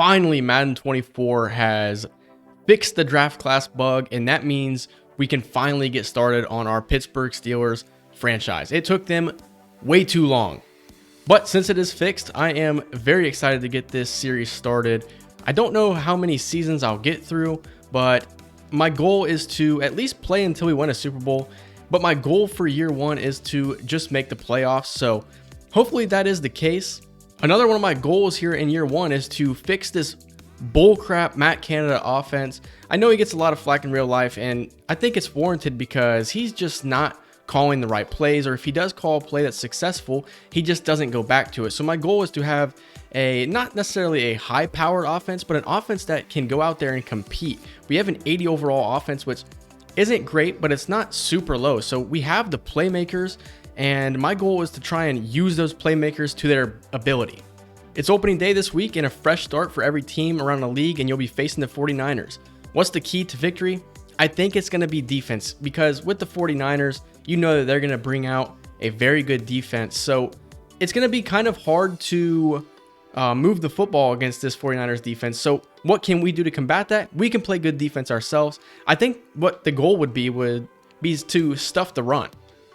finally Madden 24 has fixed the draft class bug, and that means we can finally get started on our Pittsburgh Steelers franchise. It took them way too long, but since it is fixed, I am very excited to get this series started. I don't know how many seasons I'll get through, but my goal is to at least play until we win a Super Bowl. But my goal for year one is to just make the playoffs, so hopefully that is the case. Another one of my goals here in year one is to fix this bullcrap Matt Canada offense. I know he gets a lot of flack in real life, and I think it's warranted because he's just not calling the right plays, or if he does call a play that's successful, he just doesn't go back to it. So my goal is to have not necessarily a high-powered offense, but an offense that can go out there and compete. We have an 80 overall offense, which isn't great, but it's not super low. So we have the playmakers, and my goal is to try and use those playmakers to their ability. It's opening day this week and a fresh start for every team around the league, and you'll be facing the 49ers. What's the key to victory? I think it's going to be defense, because with the 49ers, you know that they're going to bring out a very good defense. So it's going to be kind of hard to move the football against this 49ers defense. So what can we do to combat that? We can play good defense ourselves. I think what the goal would be to stuff the run.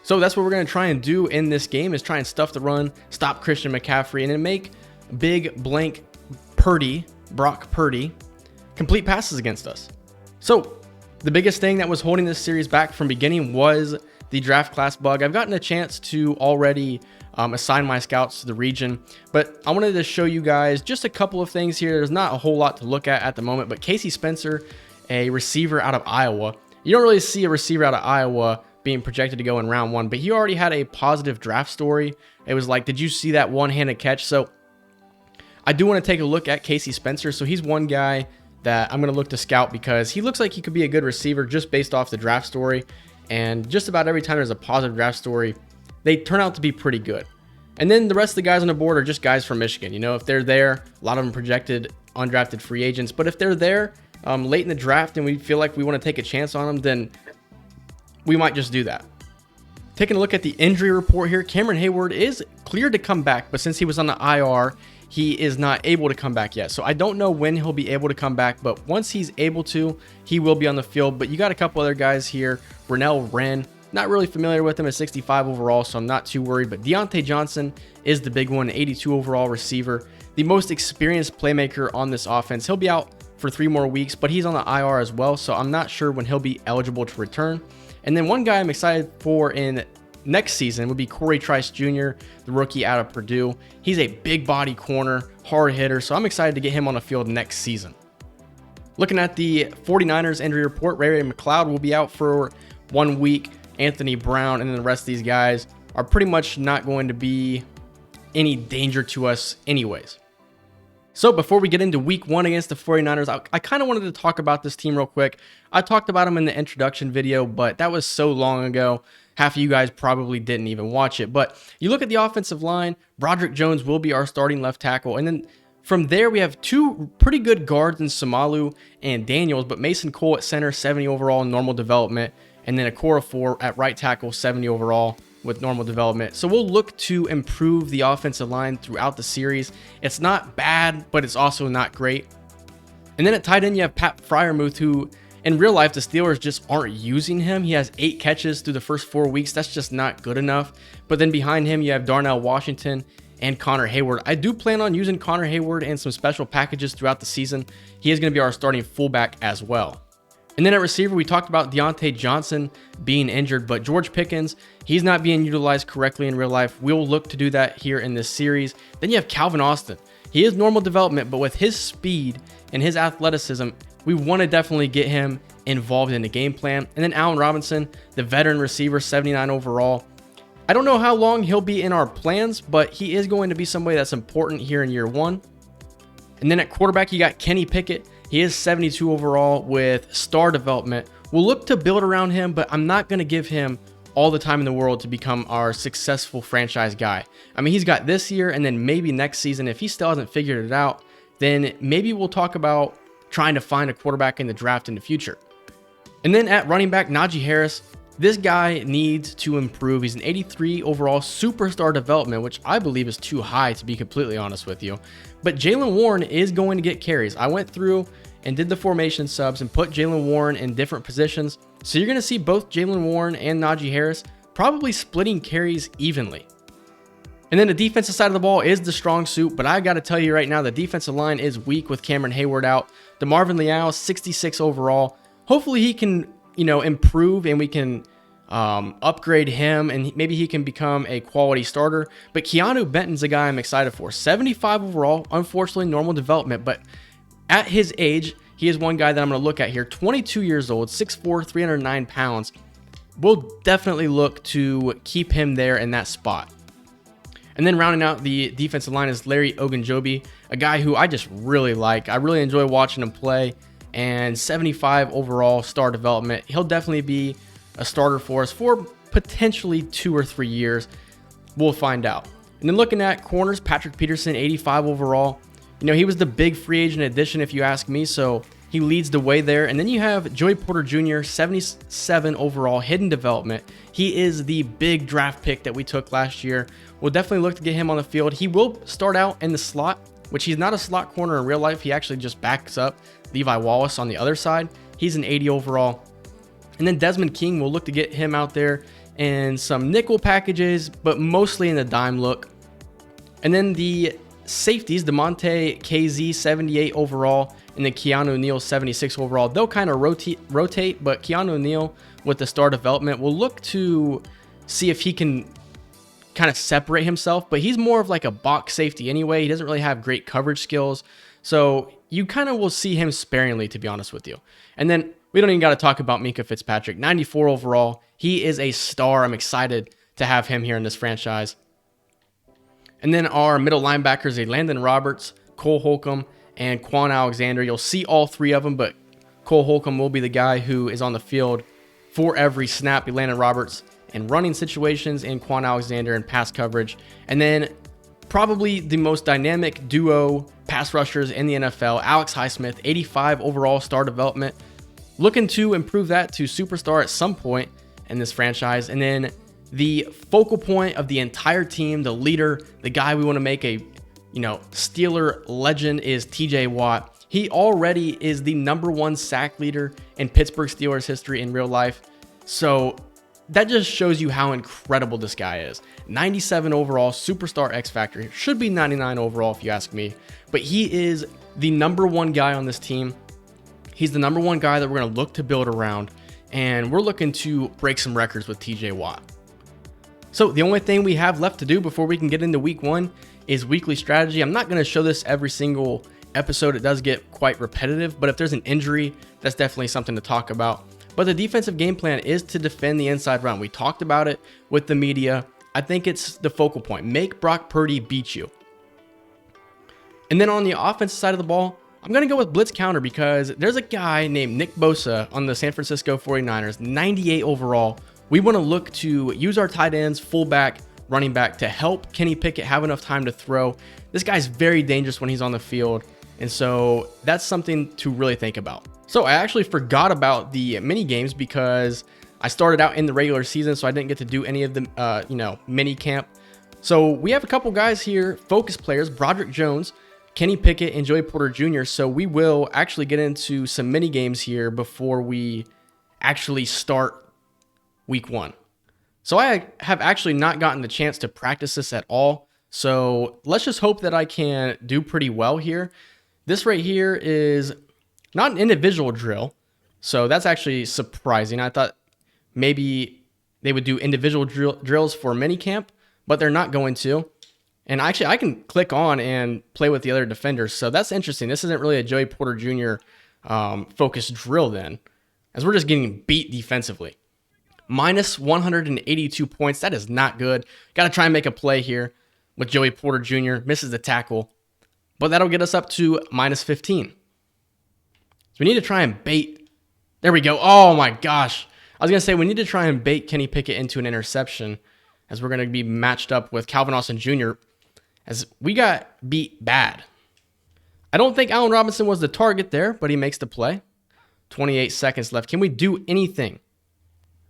So that's what we're going to try and do in this game, is try and stuff the run, stop Christian McCaffrey, and then make big blank Brock Purdy, complete passes against us. So the biggest thing that was holding this series back from beginning was the draft class bug. I've gotten a chance to already assign my scouts to the region, but I wanted to show you guys just a couple of things here. There's not a whole lot to look at the moment, but Casey Spencer, a receiver out of Iowa. You don't really see a receiver out of Iowa being projected to go in round one, but he already had a positive draft story. It was like, did you see that one-handed catch? So I do want to take a look at Casey Spencer. So he's one guy that I'm going to look to scout because he looks like he could be a good receiver just based off the draft story. And just about every time there's a positive draft story, they turn out to be pretty good. And then the rest of the guys on the board are just guys from Michigan. You know, if they're there, a lot of them projected undrafted free agents. But if they're there late in the draft and we feel like we want to take a chance on them, then we might just do that. Taking a look at the injury report here, Cameron Hayward is cleared to come back, but since he was on the IR, he is not able to come back yet. So I don't know when he'll be able to come back, but once he's able to, he will be on the field. But you got a couple other guys here. Rennell Wren, not really familiar with him at 65 overall, so I'm not too worried. But Deontay Johnson is the big one, 82 overall receiver, the most experienced playmaker on this offense. He'll be out for 3 more weeks, but he's on the IR as well, so I'm not sure when he'll be eligible to return. And then one guy I'm excited for in next season would be Corey Trice Jr., the rookie out of Purdue. He's a big body corner, hard hitter, so I'm excited to get him on the field next season. Looking at the 49ers injury report, Ray McLeod will be out for 1 week. Anthony Brown and then the rest of these guys are pretty much not going to be any danger to us anyways. So before we get into week 1 against the 49ers, I kind of wanted to talk about this team real quick. I talked about them in the introduction video, but that was so long ago. Half of you guys probably didn't even watch it. But you look at the offensive line, Broderick Jones will be our starting left tackle. And then from there, we have 2 pretty good guards in Samalu and Daniels, but Mason Cole at center, 70 overall, normal development. And then Okorafor at right tackle, 70 overall with normal development. So we'll look to improve the offensive line throughout the series. It's not bad, but it's also not great. And then at tight end, you have Pat Freiermuth, who in real life, the Steelers just aren't using him. He has 8 catches through the first 4 weeks. That's just not good enough. But then behind him, you have Darnell Washington and Connor Hayward. I do plan on using Connor Hayward in some special packages throughout the season. He is going to be our starting fullback as well. And then at receiver, we talked about Deontay Johnson being injured, but George Pickens, he's not being utilized correctly in real life. We'll look to do that here in this series. Then you have Calvin Austin. He is normal development, but with his speed and his athleticism, we want to definitely get him involved in the game plan. And then Allen Robinson, the veteran receiver, 79 overall. I don't know how long he'll be in our plans, but he is going to be somebody that's important here in year 1. And then at quarterback, you got Kenny Pickett. He is 72 overall with star development. We'll look to build around him, but I'm not going to give him all the time in the world to become our successful franchise guy. I mean, he's got this year and then maybe next season. If he still hasn't figured it out, then maybe we'll talk about trying to find a quarterback in the draft in the future. And then at running back, Najee Harris, This guy needs to improve. He's an 83 overall superstar development, which I believe is too high, to be completely honest with you. But Jaylen Warren is going to get carries. I went through and did the formation subs and put Jaylen Warren in different positions. So you're going to see both Jaylen Warren and Najee Harris probably splitting carries evenly. And then the defensive side of the ball is the strong suit, but I got to tell you right now, the defensive line is weak with Cameron Hayward out. DeMarvin Leal, 66 overall. Hopefully he can, improve and we can upgrade him and maybe he can become a quality starter. But Keanu Benton's a guy I'm excited for. 75 overall, unfortunately normal development, but at his age, he is one guy that I'm going to look at here. 22 years old, 6'4", 309 pounds. We'll definitely look to keep him there in that spot. And then rounding out the defensive line is Larry Ogunjobi, a guy who I just really like. I really enjoy watching him play, and 75 overall star development. He'll definitely be a starter for us for potentially 2 or 3 years. We'll find out. And then looking at corners, Patrick Peterson, 85 overall. He was the big free agent addition, if you ask me, so he leads the way there. And then you have Joey Porter Jr., 77 overall, hidden development. He is the big draft pick that we took last year. We'll definitely look to get him on the field. He will start out in the slot, which he's not a slot corner in real life. He actually just backs up Levi Wallace on the other side. He's an 80 overall. And then Desmond King, we'll look to get him out there in some nickel packages, but mostly in the dime look. And then the safeties, DeMonte KZ, 78 overall, and then Keanu Neal, 76 overall. They'll kind of rotate, but Keanu Neal with the star development, we'll look to see if he can kind of separate himself, but he's more of like a box safety anyway. He doesn't really have great coverage skills, so you kind of will see him sparingly, to be honest with you. And then we don't even got to talk about Minkah Fitzpatrick, 94 overall. He is a star. I'm excited to have him here in this franchise. And then our middle linebackers, Landon Roberts, Cole Holcomb, and Quan Alexander. You'll see all three of them, but Cole Holcomb will be the guy who is on the field for every snap. Landon Roberts in running situations, and Quan Alexander in pass coverage. And then probably the most dynamic duo pass rushers in the NFL, Alex Highsmith, 85 overall star development. Looking to improve that to superstar at some point in this franchise. And then the focal point of the entire team, the leader, the guy we want to make a Steeler legend is TJ Watt. He already is the #1 sack leader in Pittsburgh Steelers history in real life. So that just shows you how incredible this guy is. 97 overall, superstar X Factor. Should be 99 overall if you ask me. But he is the #1 guy on this team. He's the #1 guy that we're going to look to build around. And we're looking to break some records with TJ Watt. So the only thing we have left to do before we can get into week 1 is weekly strategy. I'm not going to show this every single episode. It does get quite repetitive, but if there's an injury, that's definitely something to talk about. But the defensive game plan is to defend the inside run. We talked about it with the media. I think it's the focal point. Make Brock Purdy beat you. And then on the offensive side of the ball, I'm going to go with blitz counter because there's a guy named Nick Bosa on the San Francisco 49ers, 98 overall. We want to look to use our tight ends, fullback, running back to help Kenny Pickett have enough time to throw. This guy's very dangerous when he's on the field, and so that's something to really think about. So I actually forgot about the mini games because I started out in the regular season, so I didn't get to do any of the mini camp. So we have a couple guys here, focus players, Broderick Jones, Kenny Pickett, and Joey Porter Jr. So we will actually get into some mini games here before we actually start week 1. So I have actually not gotten the chance to practice this at all. So let's just hope that I can do pretty well here. This right here is not an individual drill. So that's actually surprising. I thought maybe they would do individual drills for minicamp, but they're not going to. And actually I can click on and play with the other defenders. So that's interesting. This isn't really a Joey Porter Jr. Focused drill then, as we're just getting beat defensively. Minus 182 points. That is not good. Got to try and make a play here with Joey Porter Jr. Misses the tackle. But that'll get us up to minus 15. So we need to try and bait. There we go. Oh my gosh. I was going to say we need to try and bait Kenny Pickett into an interception as we're going to be matched up with Calvin Austin Jr. as we got beat bad. I don't think Allen Robinson was the target there, but he makes the play. 28 seconds left. Can we do anything?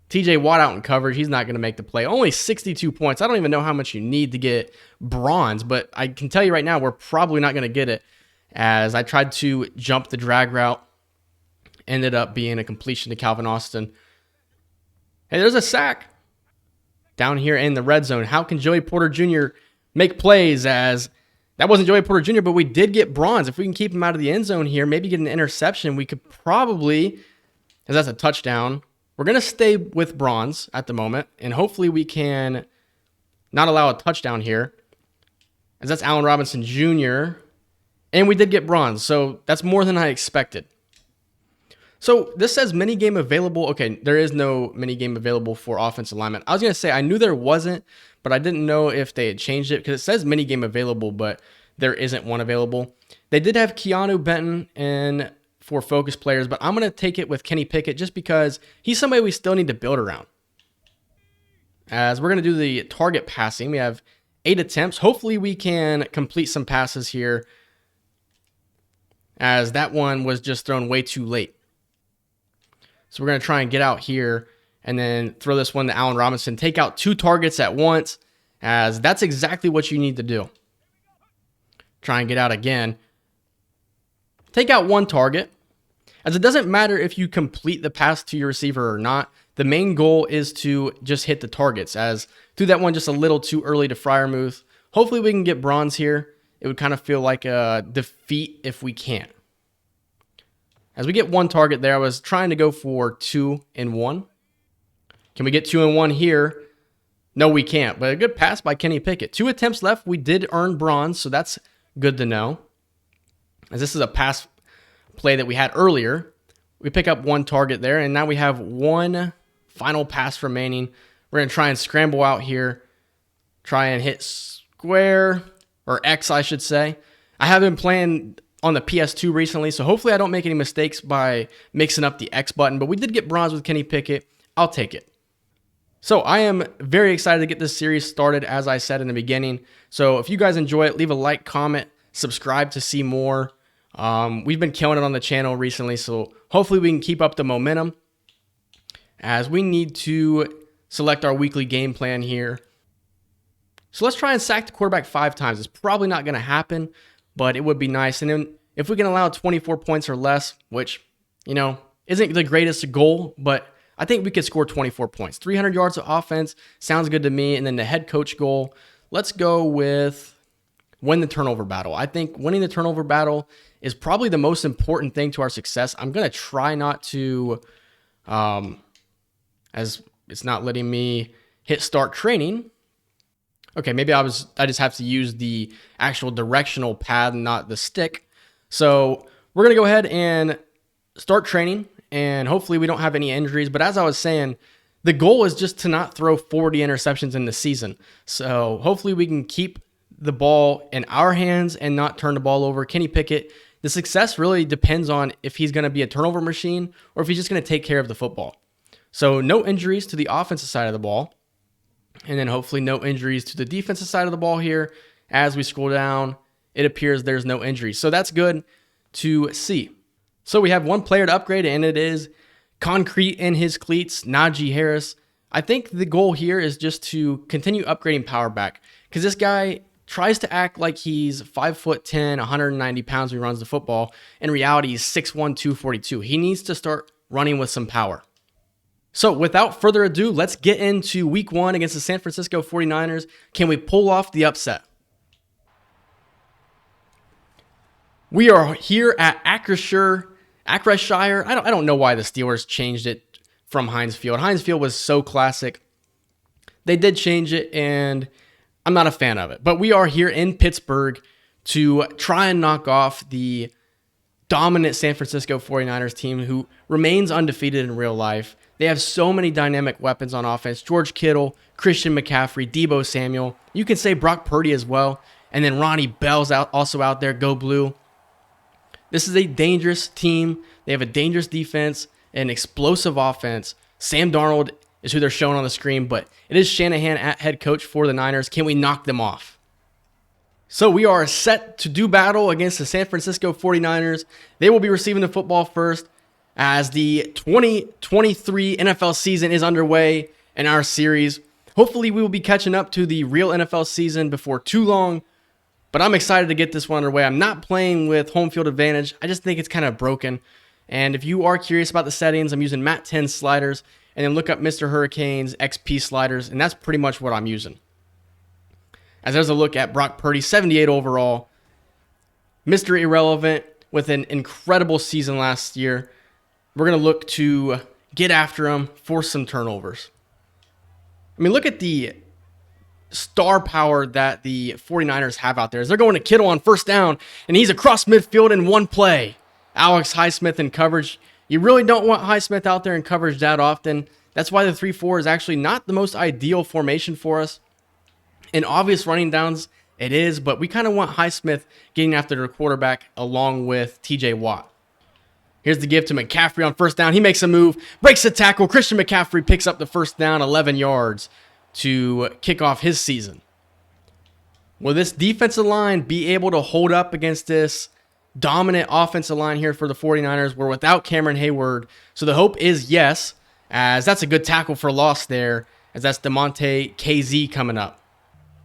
TJ Watt out in coverage. He's not going to make the play. Only 62 points. I don't even know how much you need to get bronze, but I can tell you right now, we're probably not going to get it, as I tried to jump the drag route. Ended up being a completion to Calvin Austin. Hey, there's a sack down here in the red zone. How can Joey Porter Jr. make plays? As that wasn't Joey Porter Jr., but we did get bronze. If we can keep him out of the end zone here, maybe get an interception, we could probably, as that's a touchdown. We're going to stay with bronze at the moment, and hopefully we can not allow a touchdown here, as that's Allen Robinson Jr., and we did get bronze, so that's more than I expected. So this says mini game available. Okay, there is no mini game available for offensive linemen. I was going to say I knew there wasn't, but I didn't know if they had changed it, because it says mini game available, but there isn't one available. They did have Keanu Benton and for focus players, but I'm going to take it with Kenny Pickett just because he's somebody we still need to build around. As we're going to do the target passing, we have 8 attempts. Hopefully we can complete some passes here, as that one was just thrown way too late. So we're going to try and get out here and then throw this one to Allen Robinson. Take out 2 targets at once, as that's exactly what you need to do. Try and get out again. Take out 1 target, as it doesn't matter if you complete the pass to your receiver or not. The main goal is to just hit the targets, as threw that one just a little too early to Freiermuth. Hopefully we can get bronze here. It would kind of feel like a defeat if we can't. As we get 1 target there, I was trying to go for 2 and 1. Can we get 2 and 1 here? No, we can't, but a good pass by Kenny Pickett. 2 attempts left. We did earn bronze, so that's good to know, as this is a pass play that we had earlier. We pick up 1 target there, and now we have 1 final pass remaining. We're going to try and scramble out here, try and hit square, or X, I should say. I have been playing on the PS2 recently, so hopefully I don't make any mistakes by mixing up the X button, but we did get bronze with Kenny Pickett. I'll take it. So I am very excited to get this series started, as I said in the beginning. So if you guys enjoy it, leave a like, comment, subscribe to see more. We've been killing it on the channel recently, so hopefully we can keep up the momentum, as we need to select our weekly game plan here. So let's try and sack the quarterback 5 times. It's probably not going to happen, but it would be nice. And then if we can allow 24 points or less, which, isn't the greatest goal, but I think we could score 24 points. 300 yards of offense sounds good to me. And then the head coach goal, let's go with win the turnover battle. I think winning the turnover battle is probably the most important thing to our success. I'm going to try not to, as it's not letting me hit start training. Okay, maybe I just have to use the actual directional pad and not the stick. So we're going to go ahead and start training, and hopefully we don't have any injuries. But as I was saying, the goal is just to not throw 40 interceptions in the season. So hopefully we can keep the ball in our hands and not turn the ball over. Kenny Pickett, the success really depends on if he's going to be a turnover machine or if he's just going to take care of the football. So no injuries to the offensive side of the ball. And then hopefully no injuries to the defensive side of the ball here. As we scroll down, it appears there's no injuries. So that's good to see. So we have 1 player to upgrade, and it is concrete in his cleats, Najee Harris. I think the goal here is just to continue upgrading power back, because this guy tries to act like he's 5'10", 190 pounds when he runs the football. In reality, he's 6'1", 242. He needs to start running with some power. So without further ado, let's get into week 1 against the San Francisco 49ers. Can we pull off the upset? We are here at Acrisure. I don't know why the Steelers changed it from Heinz Field. Heinz Field was so classic. They did change it, and I'm not a fan of it. But we are here in Pittsburgh to try and knock off the dominant San Francisco 49ers team, who remains undefeated in real life. They have so many dynamic weapons on offense. George Kittle, Christian McCaffrey, Deebo Samuel. You can say Brock Purdy as well. And then Ronnie Bell's also out there. Go Blue. This is a dangerous team. They have a dangerous defense, an explosive offense. Sam Darnold is who they're showing on the screen, but it is Shanahan at head coach for the Niners. Can we knock them off? So we are set to do battle against the San Francisco 49ers. They will be receiving the football first. as the 2023 NFL season is underway in our series. Hopefully we will be catching up to the real NFL season before too long, but I'm excited to get this one underway. I'm not playing with home field advantage. I just think it's kind of broken. And if you are curious about the settings, I'm using Mat 10 sliders, and then look up Mr. Hurricane's XP sliders, and that's pretty much what I'm using. As there's a look at Brock Purdy, 78 overall, Mr. Irrelevant with an incredible season last year. We're going to look to get after him, force some turnovers. I mean, look at the star power that the 49ers have out there. As they're going to Kittle on first down, and he's across midfield in one play. Alex Highsmith in coverage. You really don't want Highsmith out there in coverage that often. That's why the 3-4 is actually not the most ideal formation for us. In obvious running downs, it is, but we kind of want Highsmith getting after the quarterback along with TJ Watt. Here's the give to McCaffrey on first down. He makes a move, breaks the tackle. Christian McCaffrey picks up the first down, 11 yards to kick off his season. Will this defensive line be able to hold up against this dominant offensive line here for the 49ers? We're without Cameron Hayward, so the hope is yes, as that's a good tackle for loss there, as that's DeMonte KZ coming up.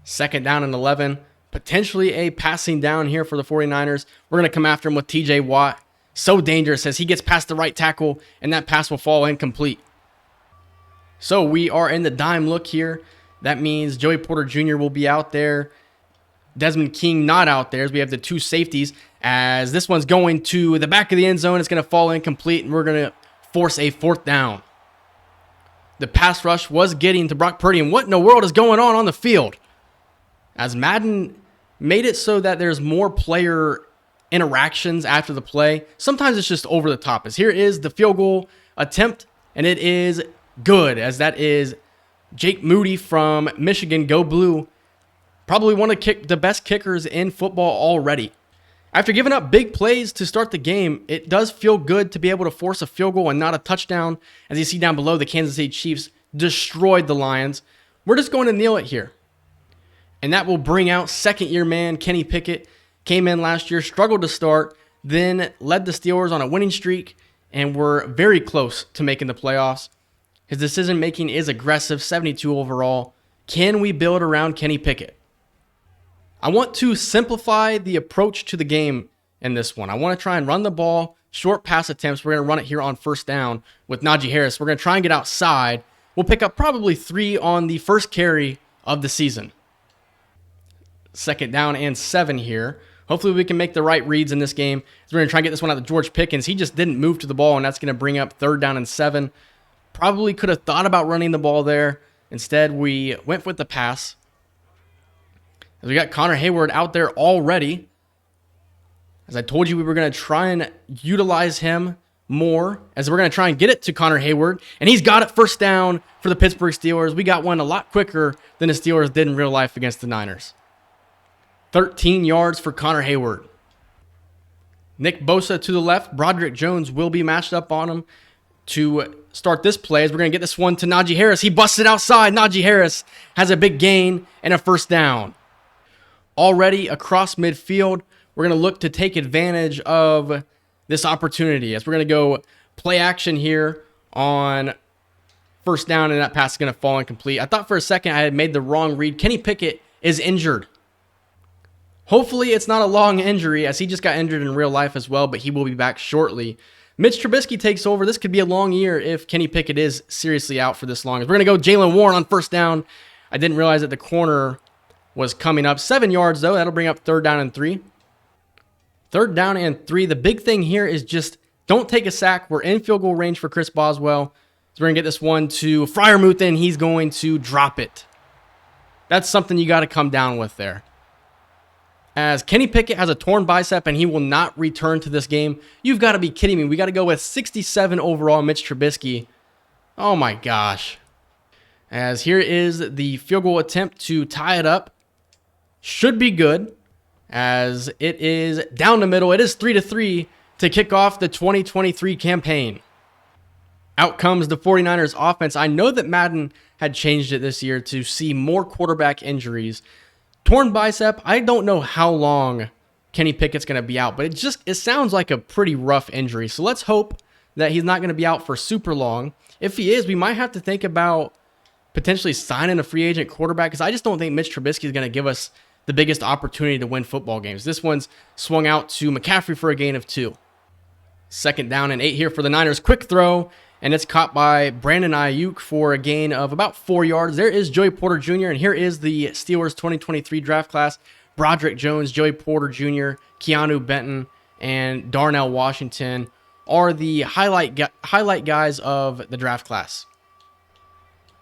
Second down and 11, potentially a passing down here for the 49ers. We're going to come after him with TJ Watt. So dangerous as he gets past the right tackle, and that pass will fall incomplete. So we are in the dime look here. That means Joey Porter Jr. will be out there. Desmond King not out there, as we have the two safeties, as this one's going to the back of the end zone. It's going to fall incomplete, and we're going to force a fourth down. The pass rush was getting to Brock Purdy, and what in the world is going on the field? As Madden made it so that there's more player interactions after the play. Sometimes it's just over the top. As here is the field goal attempt, and it is good, as that is Jake Moody from Michigan. Go Blue. Probably one of the best kickers in football already. After giving up big plays to start the game, it does feel good to be able to force a field goal and not a touchdown. As you see down below, the Kansas City Chiefs destroyed the Lions. We're just going to kneel it here. And that will bring out second-year man Kenny Pickett. Came in last year, struggled to start, then led the Steelers on a winning streak, and were very close to making the playoffs. His decision-making is aggressive, 72 overall. Can we build around Kenny Pickett? I want to simplify the approach to the game in this one. I want to try and run the ball, short pass attempts. We're going to run it here on first down with Najee Harris. We're going to try and get outside. We'll pick up probably 3 on the first carry of the season. Second down and 7 here. Hopefully we can make the right reads in this game. So we're going to try and get this one out to George Pickens. He just didn't move to the ball, and that's going to bring up third down and 7. Probably could have thought about running the ball there. Instead, we went with the pass. As we got Connor Hayward out there already. As I told you, we were going to try and utilize him more. As we're going to try and get it to Connor Hayward. And he's got it first down for the Pittsburgh Steelers. We got one a lot quicker than the Steelers did in real life against the Niners. 13 yards for Connor Hayward. Nick Bosa to the left. Broderick Jones will be matched up on him to start this play. As we're going to get this one to Najee Harris. He busted outside. Najee Harris has a big gain and a first down. Already across midfield, we're going to look to take advantage of this opportunity. As we're going to go play action here on first down, and that pass is going to fall incomplete. I thought for a second I had made the wrong read. Kenny Pickett is injured. Hopefully it's not a long injury, as he just got injured in real life as well, but he will be back shortly. Mitch Trubisky takes over. This could be a long year if Kenny Pickett is seriously out for this long. We're going to go Jaylen Warren on first down. I didn't realize that the corner was coming up. 7 yards, though. That'll bring up third down and 3. Third down and 3. The big thing here is just don't take a sack. We're in field goal range for Chris Boswell. So we're going to get this one to Freiermuth, and he's going to drop it. That's something you got to come down with there. As Kenny Pickett has a torn bicep and he will not return to this game. You've got to be kidding me. We got to go with 67 overall Mitch Trubisky. Oh my gosh. As here is the field goal attempt to tie it up. Should be good, as it is down the middle. It is 3-3 to kick off the 2023 campaign. Out comes the 49ers offense. I know that Madden had changed it this year to see more quarterback injuries. Torn bicep, I don't know how long Kenny Pickett's going to be out, but it sounds like a pretty rough injury. So let's hope that he's not going to be out for super long. If he is, we might have to think about potentially signing a free agent quarterback, because I just don't think Mitch Trubisky is going to give us the biggest opportunity to win football games. This one's swung out to McCaffrey for a gain of 2. 2nd down and 8 here for the Niners. Quick throw, and it's caught by Brandon Ayuk for a gain of about 4 yards. There is Joey Porter Jr., and here is the Steelers 2023 draft class. Broderick Jones, Joey Porter Jr., Keanu Benton, and Darnell Washington are the highlight guys of the draft class.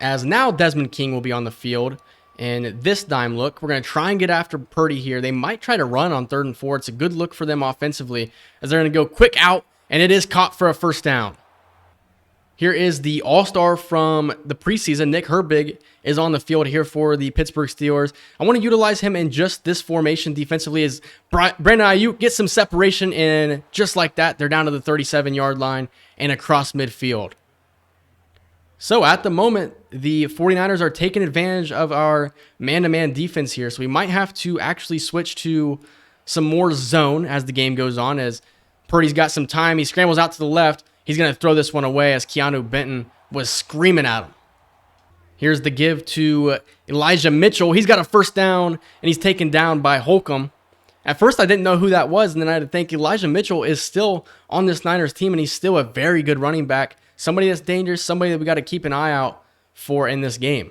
As now Desmond King will be on the field in this dime look. We're going to try and get after Purdy here. They might try to run on 3rd and 4. It's a good look for them offensively, as they're going to go quick out, and it is caught for a first down. Here is the all-star from the preseason. Nick Herbig is on the field here for the Pittsburgh Steelers. I want to utilize him in just this formation defensively, as Brandon Ayuk gets some separation, and just like that, they're down to the 37-yard line and across midfield. So at the moment, the 49ers are taking advantage of our man-to-man defense here, so we might have to actually switch to some more zone as the game goes on, as Purdy's got some time. He scrambles out to the left. He's going to throw this one away, as Keanu Benton was screaming at him. Here's the give to Elijah Mitchell. He's got a first down, and he's taken down by Holcomb. At first, I didn't know who that was, and then I had to think Elijah Mitchell is still on this Niners team, and he's still a very good running back. Somebody that's dangerous, somebody that we got to keep an eye out for in this game.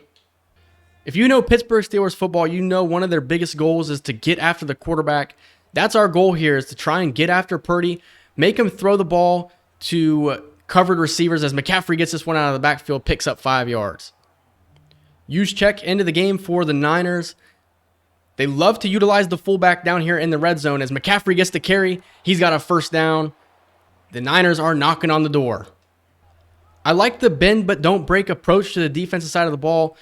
If you know Pittsburgh Steelers football, you know one of their biggest goals is to get after the quarterback. That's our goal here, is to try and get after Purdy, make him throw the ball to covered receivers, as McCaffrey gets this one out of the backfield, picks up 5 yards. Use check into the game for the Niners. They love to utilize the fullback down here in the red zone, as McCaffrey gets the carry. He's got a first down. The Niners are knocking on the door. I like the bend but don't break approach to the defensive side of the ball.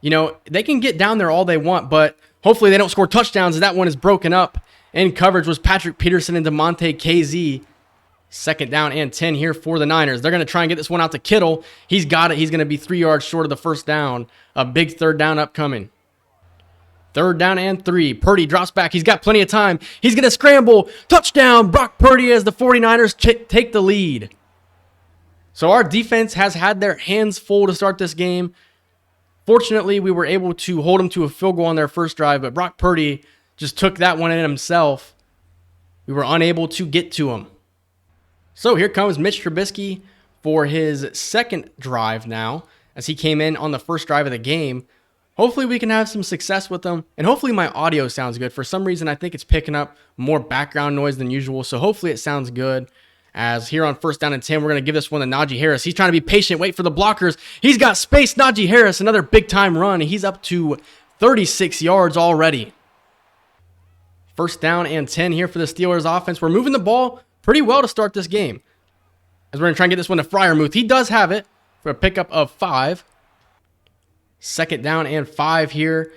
You know, they can get down there all they want, but hopefully they don't score touchdowns, as that one is broken up. In coverage was Patrick Peterson and DeMonte KZ. 2nd down and 10 here for the Niners. They're going to try and get this one out to Kittle. He's got it. He's going to be 3 yards short of the first down. A big 3rd down upcoming. 3rd down and 3. Purdy drops back. He's got plenty of time. He's going to scramble. Touchdown, Brock Purdy, as the 49ers take the lead. So our defense has had their hands full to start this game. Fortunately, we were able to hold them to a field goal on their first drive, but Brock Purdy just took that one in himself. We were unable to get to him. So here comes Mitch Trubisky for his 2nd drive now, as he came in on the first drive of the game. Hopefully we can have some success with him, and hopefully my audio sounds good. For some reason, I think it's picking up more background noise than usual, so hopefully it sounds good. As here on 1st down and 10, we're going to give this one to Najee Harris. He's trying to be patient, wait for the blockers. He's got space. Najee Harris, another big-time run. He's up to 36 yards already. 1st down and 10 here for the Steelers offense. We're moving the ball pretty well to start this game, as we're going to try and get this one to Freiermuth. He does have it for a pickup of 5. 2nd down and 5 here,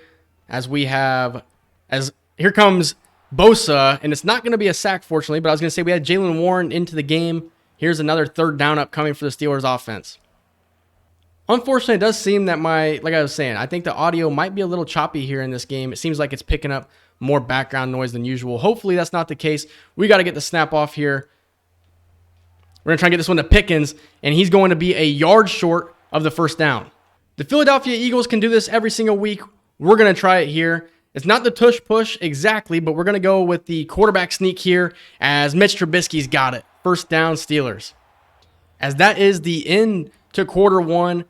as here comes Bosa, and it's not going to be a sack, fortunately, but I was going to say we had Jaylen Warren into the game. Here's another 3rd down upcoming for the Steelers offense. Unfortunately, it does seem that like I was saying, I think the audio might be a little choppy here in this game. It seems like it's picking up more background noise than usual. Hopefully that's not the case. We got to get the snap off here. We're going to try and get this one to Pickens, and he's going to be a yard short of the first down. The Philadelphia Eagles can do this every single week. We're going to try it here. It's not the tush push exactly, but we're going to go with the quarterback sneak here, as Mitch Trubisky's got it. First down, Steelers. As that is the end to quarter 1.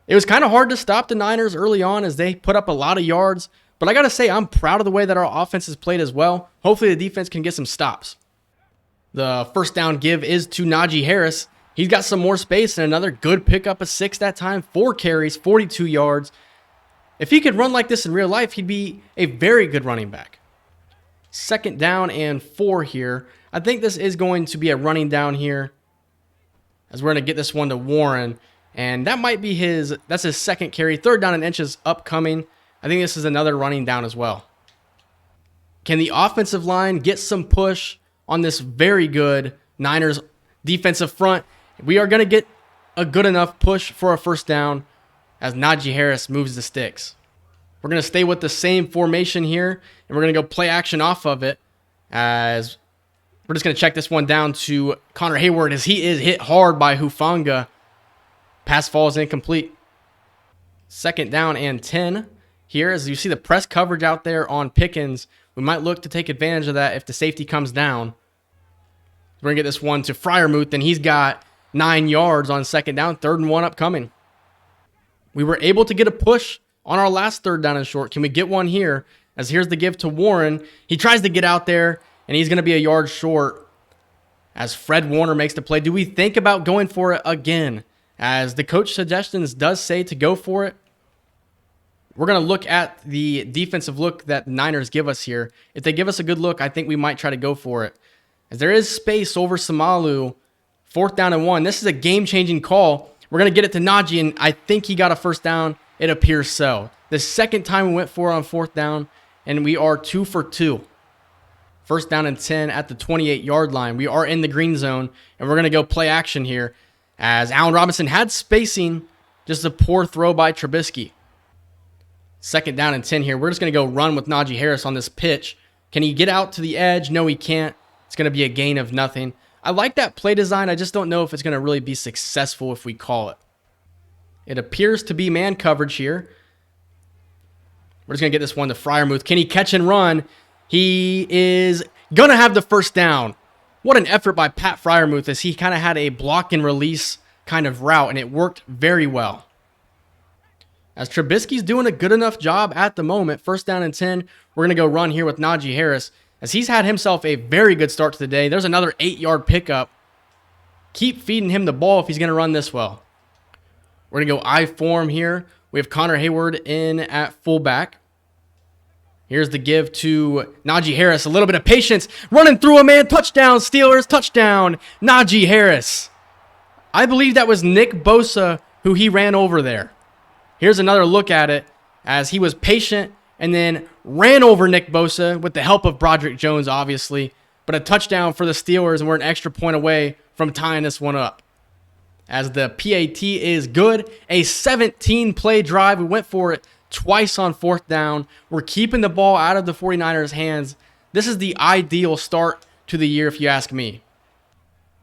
It was kind of hard to stop the Niners early on, as they put up a lot of yards, but I got to say, I'm proud of the way that our offense has played as well. Hopefully the defense can get some stops. The first down give is to Najee Harris. He's got some more space, and another good pickup of 6 that time. 4 carries, 42 yards. If he could run like this in real life, he'd be a very good running back. 2nd down and 4 here. I think this is going to be a running down here, as we're going to get this one to Warren. And that might be that's his 2nd carry. 3rd down and inches upcoming. I think this is another running down as well. Can the offensive line get some push on this very good Niners defensive front? We are going to get a good enough push for a first down, as Najee Harris moves the sticks. We're going to stay with the same formation here, and we're going to go play action off of it, as We're just going to check this one down to Connor Hayward as he is hit hard by Hufanga. Pass falls incomplete. 2nd down and 10 here. As you see the press coverage out there on Pickens, we might look to take advantage of that if the safety comes down. We're going to get this one to Freiermuth, and he's got 9 yards on 2nd down. 3rd and 1 upcoming. We were able to get a push on our last 3rd down and short. Can we get one here? As here's the give to Warren. He tries to get out there, and he's going to be a yard short as Fred Warner makes the play. Do we think about going for it again? As the coach suggestions does say to go for it. We're going to look at the defensive look that the Niners give us here. If they give us a good look, I think we might try to go for it. As there is space over Samalu, 4th down and 1. This is a game-changing call. We're going to get it to Najee, and I think he got a 1st down. It appears so. The 2nd time we went for it on 4th down, and we are 2 for 2. 1st down and 10 at the 28-yard line. We are in the green zone, and we're going to go play action here as Allen Robinson had spacing, just a poor throw by Trubisky. 2nd down and 10 here. We're just going to go run with Najee Harris on this pitch. Can he get out to the edge? No, he can't. It's going to be a gain of nothing. I like that play design. I just don't know if it's going to really be successful if we call it. It appears to be man coverage here. We're just going to get this one to Freiermuth. Can he catch and run? He is going to have the 1st down. What an effort by Pat Freiermuth as he kind of had a block and release kind of route, and it worked very well. As Trubisky's doing a good enough job at the moment, 1st down and 10, we're going to go run here with Najee Harris as he's had himself a very good start to the day. There's another 8-yard pickup. Keep feeding him the ball if he's going to run this well. We're going to go I form here. We have Connor Hayward in at fullback. Here's the give to Najee Harris. A little bit of patience. Running through a man. Touchdown, Steelers. Touchdown, Najee Harris. I believe that was Nick Bosa who he ran over there. Here's another look at it as he was patient and then ran over Nick Bosa with the help of Broderick Jones, obviously. But a touchdown for the Steelers, and we're an extra point away from tying this one up. As the PAT is good. A 17-play drive. We went for it twice on 4th down. We're keeping the ball out of the 49ers' hands. This is the ideal start to the year, if you ask me.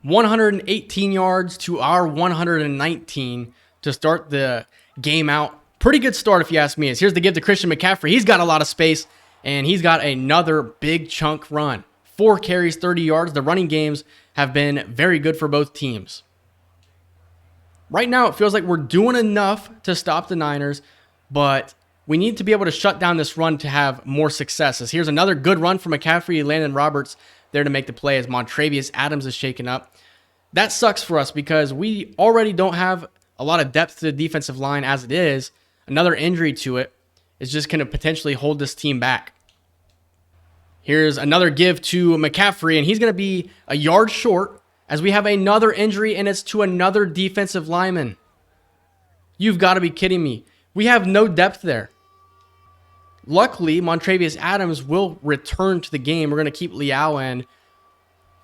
118 yards to our 119 to start the game out. Pretty good start, if you ask me. Here's the give to Christian McCaffrey. He's got a lot of space, and he's got another big chunk run. 4 carries, 30 yards. The running games have been very good for both teams. Right now, it feels like we're doing enough to stop the Niners, but we need to be able to shut down this run to have more success. As here's another good run from McCaffrey. Landon Roberts there to make the play as Montravius Adams is shaken up. That sucks for us because we already don't have a lot of depth to the defensive line as it is. Another injury to it is just going to potentially hold this team back. Here's another give to McCaffrey, and he's going to be a yard short as we have another injury, and it's to another defensive lineman. You've got to be kidding me. We have no depth there. Luckily, Montravius Adams will return to the game. We're going to keep Liao in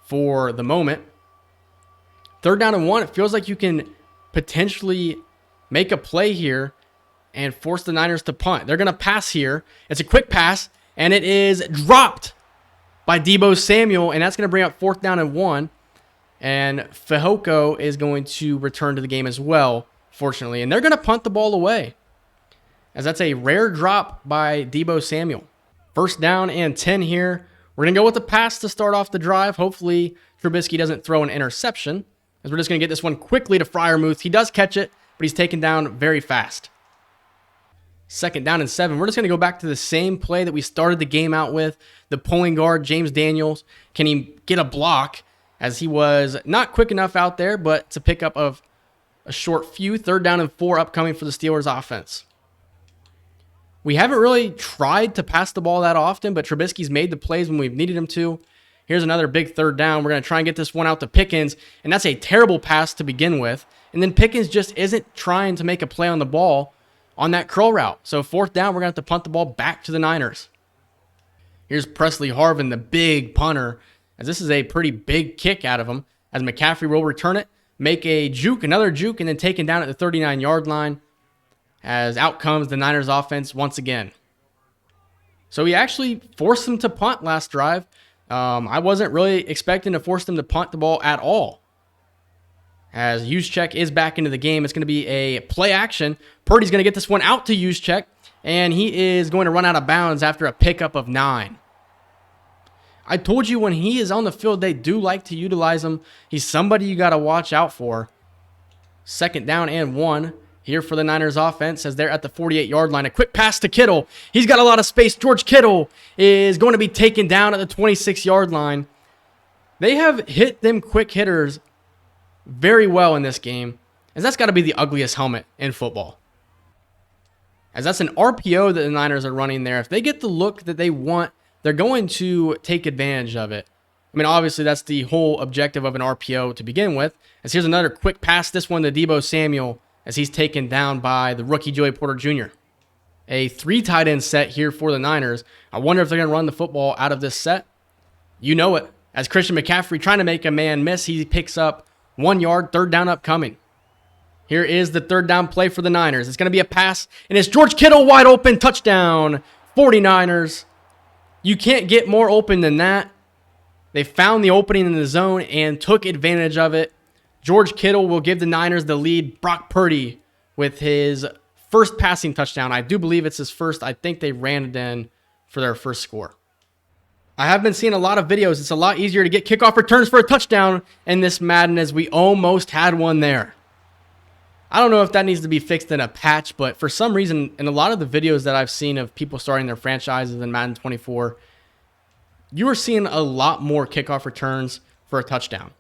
for the moment. 3rd down and 1. It feels like you can potentially make a play here and force the Niners to punt. They're going to pass here. It's a quick pass, and it is dropped by Deebo Samuel, and that's going to bring up 4th down and 1. And Fehoko is going to return to the game as well, fortunately. And they're going to punt the ball away, as that's a rare drop by Deebo Samuel. 1st down and 10 here. We're going to go with the pass to start off the drive. Hopefully, Trubisky doesn't throw an interception, as we're just going to get this one quickly to Freiermuth. He does catch it, but he's taken down very fast. 2nd down and 7. We're just going to go back to the same play that we started the game out with. The pulling guard, James Daniels. Can he get a block? As he was not quick enough out there, but it's a pickup of a short few. 3rd down and 4 upcoming for the Steelers offense. We haven't really tried to pass the ball that often, but Trubisky's made the plays when we've needed him to. Here's another big 3rd down. We're going to try and get this one out to Pickens, and that's a terrible pass to begin with. And then Pickens just isn't trying to make a play on the ball on that curl route. So 4th down, we're going to have to punt the ball back to the Niners. Here's Presley Harvin, the big punter, as this is a pretty big kick out of him, as McCaffrey will return it, make a juke, another juke, and then taken down at the 39-yard line, as out comes the Niners offense once again. So we actually forced them to punt last drive. I wasn't really expecting to force them to punt the ball at all. As Juszczyk is back into the game, it's going to be a play action. Purdy's going to get this one out to Juszczyk, and he is going to run out of bounds after a pickup of 9. I told you when he is on the field, they do like to utilize him. He's somebody you got to watch out for. 2nd down and 1 here for the Niners offense as they're at the 48-yard line. A quick pass to Kittle. He's got a lot of space. George Kittle is going to be taken down at the 26-yard line. They have hit them quick hitters very well in this game, as that's got to be the ugliest helmet in football. As that's an RPO that the Niners are running there. If they get the look that they want, they're going to take advantage of it. I mean, obviously, that's the whole objective of an RPO to begin with. As here's another quick pass, this one to Deebo Samuel, as he's taken down by the rookie Joey Porter Jr. A 3 tight end set here for the Niners. I wonder if they're going to run the football out of this set. You know it. As Christian McCaffrey trying to make a man miss, he picks up 1 yard, 3rd down upcoming. Here is the 3rd down play for the Niners. It's going to be a pass, and it's George Kittle wide open, touchdown, 49ers. You can't get more open than that. They found the opening in the zone and took advantage of it. George Kittle will give the Niners the lead. Brock Purdy with his first passing touchdown. I do believe it's his first. I think they ran it in for their first score. I have been seeing a lot of videos. It's a lot easier to get kickoff returns for a touchdown in this Madden, as we almost had one there. I don't know if that needs to be fixed in a patch, but for some reason, in a lot of the videos that I've seen of people starting their franchises in Madden 24, you are seeing a lot more kickoff returns for a touchdown.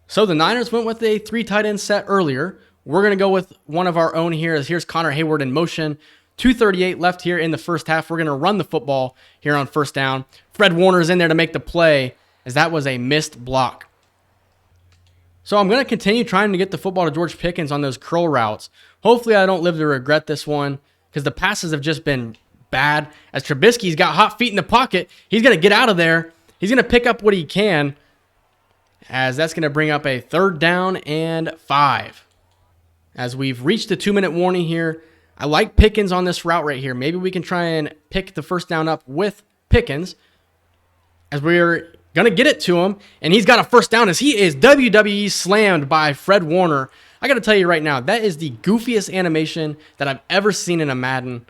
So the Niners went with a 3 tight end set earlier. We're going to go with one of our own here. As here's Connor Hayward in motion. 2:38 left here in the first half. We're going to run the football here on 1st down. Fred Warner's in there to make the play, as that was a missed block. So I'm going to continue trying to get the football to George Pickens on those curl routes. Hopefully I don't live to regret this one, because the passes have just been bad. As Trubisky's got hot feet in the pocket, he's going to get out of there. He's going to pick up what he can, as that's going to bring up a 3rd down and 5. As we've reached the 2-minute warning here, I like Pickens on this route right here. Maybe we can try and pick the 1st down up with Pickens, as we're going to get it to him, and he's got a 1st down as he is WWE slammed by Fred Warner. I got to tell you right now, that is the goofiest animation that I've ever seen in a Madden.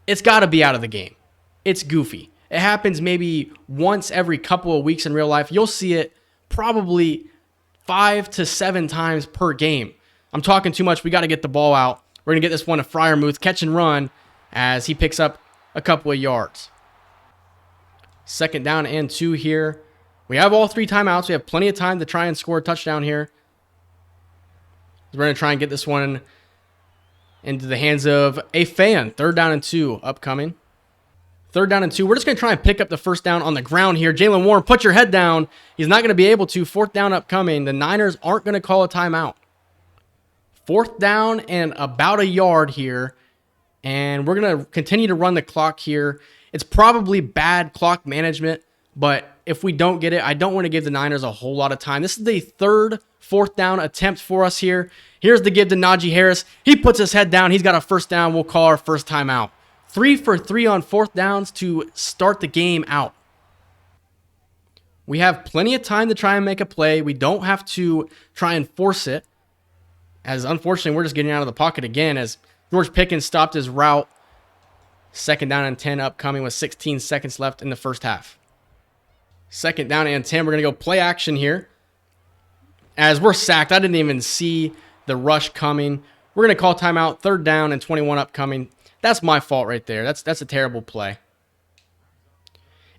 It's got to be out of the game. It's goofy. It happens maybe once every couple of weeks in real life. You'll see it probably 5 to 7 times per game. I'm talking too much. We got to get the ball out. We're going to get this one to Freiermuth, catch and run, as he picks up a couple of yards. 2nd down and 2 here. We have all 3 timeouts. We have plenty of time to try and score a touchdown here. We're going to try and get this one into the hands of a fan. 3rd down and 2 upcoming. 3rd down and 2. We're just going to try and pick up the 1st down on the ground here. Jalen Warren, put your head down. He's not going to be able to. 4th down upcoming. The Niners aren't going to call a timeout. 4th down and about a yard here. And we're going to continue to run the clock here. It's probably bad clock management, but if we don't get it, I don't want to give the Niners a whole lot of time. This is the 3rd 4th down attempt for us here. Here's the give to Najee Harris. He puts his head down. He's got a 1st down. We'll call our first timeout. 3 for 3 on 4th downs to start the game out. We have plenty of time to try and make a play. We don't have to try and force it, as unfortunately we're just getting out of the pocket again as George Pickens stopped his route. 2nd down and 10 upcoming with 16 seconds left in the first half. 2nd down and 10. We're going to go play action here. As we're sacked, I didn't even see the rush coming. We're going to call timeout. 3rd down and 21 upcoming. That's my fault right there. That's a terrible play.